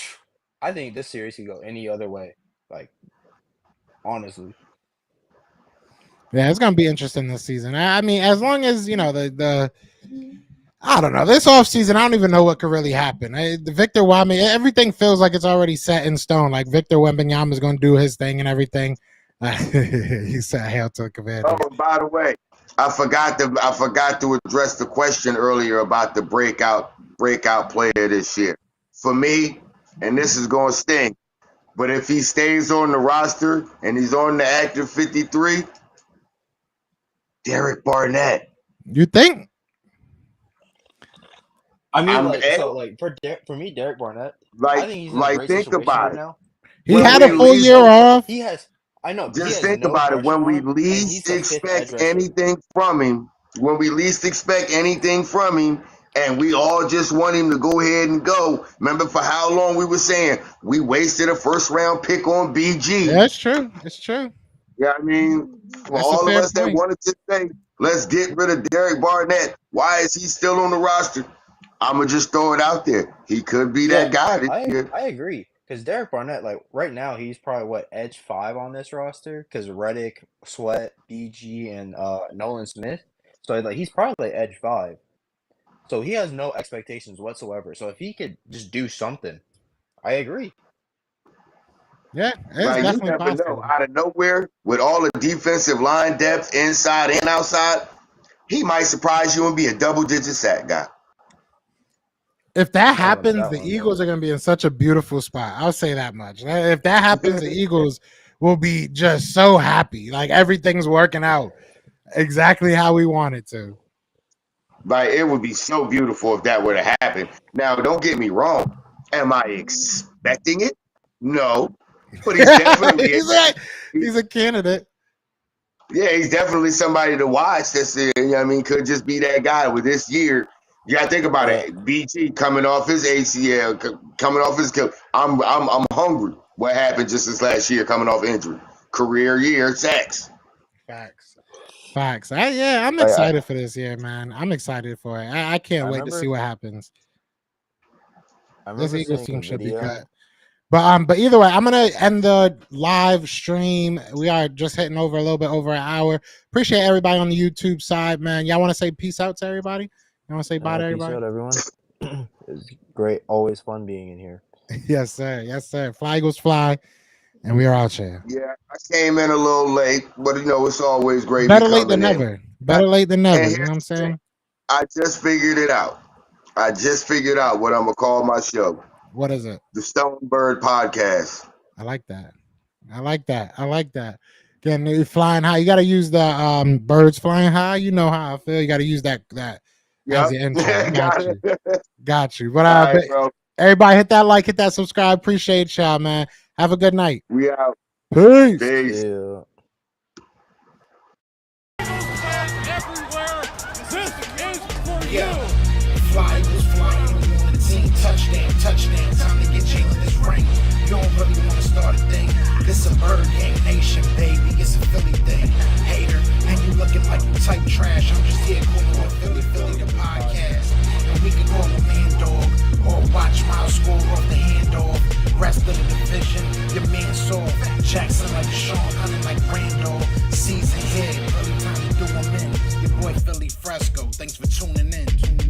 I think this series could go any other way. Like, honestly. Yeah, it's gonna be interesting this season. I mean, as long as the I don't know, this offseason, I don't even know what could really happen. Victor Wembanyama, everything feels like it's already set in stone. Like Victor Wembanyama is going to do his thing and everything. He said, "Hail to the Commander." Oh, by the way, I forgot to address the question earlier about the breakout player this year. For me, and this is going to sting, but if he stays on the roster and he's on the active 53, Derek Barnett. You think? I mean, for me, Derek Barnett. I think he's in a great think about right now. He had a full year off. He has. I know. Just think about it. When we least expect anything from him, and we all just want him to go ahead and go. Remember for how long we were saying we wasted a first round pick on BG. Yeah, it's true. It's true. Yeah, I mean, for all of us that wanted to say, let's get rid of Derek Barnett. Why is he still on the roster? I'm going to just throw it out there. He could be that guy this year. I agree. Because Derek Barnett, like, right now, he's probably, edge 5 on this roster? Because Redick, Sweat, BG, and Nolan Smith. So, he's probably, edge 5. So, he has no expectations whatsoever. So, if he could just do something, I agree. Yeah, it's definitely you never possible. know. Out of nowhere, with all the defensive line depth inside and outside, he might surprise you and be a double-digit sack guy. If that happens, the Eagles are going to be in such a beautiful spot. I'll say that much. If that happens, the Eagles will be just so happy. Like everything's working out exactly how we want it to. Like it would be so beautiful if that were to happen. Now, don't get me wrong. Am I expecting it? No. But he's definitely he's a candidate. Yeah, he's definitely somebody to watch. That's could just be that guy with this year. You gotta think about it. BG coming off his ACL, coming off his. I'm hungry. What happened just this last year, coming off injury, career year sacks. Facts. I'm excited for this year, man. I'm excited for it. I can't wait to see what happens. This Eagles team should be good. But either way, I'm gonna end the live stream. We are just hitting a little bit over an hour. Appreciate everybody on the YouTube side, man. Y'all want to say peace out to everybody? You want to say bye to everybody? Peace out, everyone. It's great. Always fun being in here. Yes, sir. Yes, sir. Fly Eagles fly, and we are out here. Yeah, I came in a little late, but it's always great. Better late than never. Better late than never. You know what I'm saying? I just figured it out. I just figured out what I'm gonna call my show. What is it? The Stonebird Podcast. I like that. I like that. I like that. Then you flying high. You got to use the birds flying high. You know how I feel. You got to use that as Yep. the intro. Got you. Got you. All right, But bro. everybody hit that like, hit that subscribe. Appreciate y'all, man. Have a good night. We out. Peace. Peace. Yeah. everywhere. This is for you. Yeah. Fly was flying on the team. Touchdown, touchdown. Time to get Jalen this ring. You don't really want to start a thing. This a bird gang nation, baby. It's a Philly thing. Hater, and you looking like you type trash. I'm just here calling with Philly the podcast. And we can call a man dog or watch Miles score off the handoff. Rest of the division, your man soft. Jackson like Sean, hunting like Randolph. Season head, early time to do 'em in. Your boy Philly Fresco. Thanks for tuning in.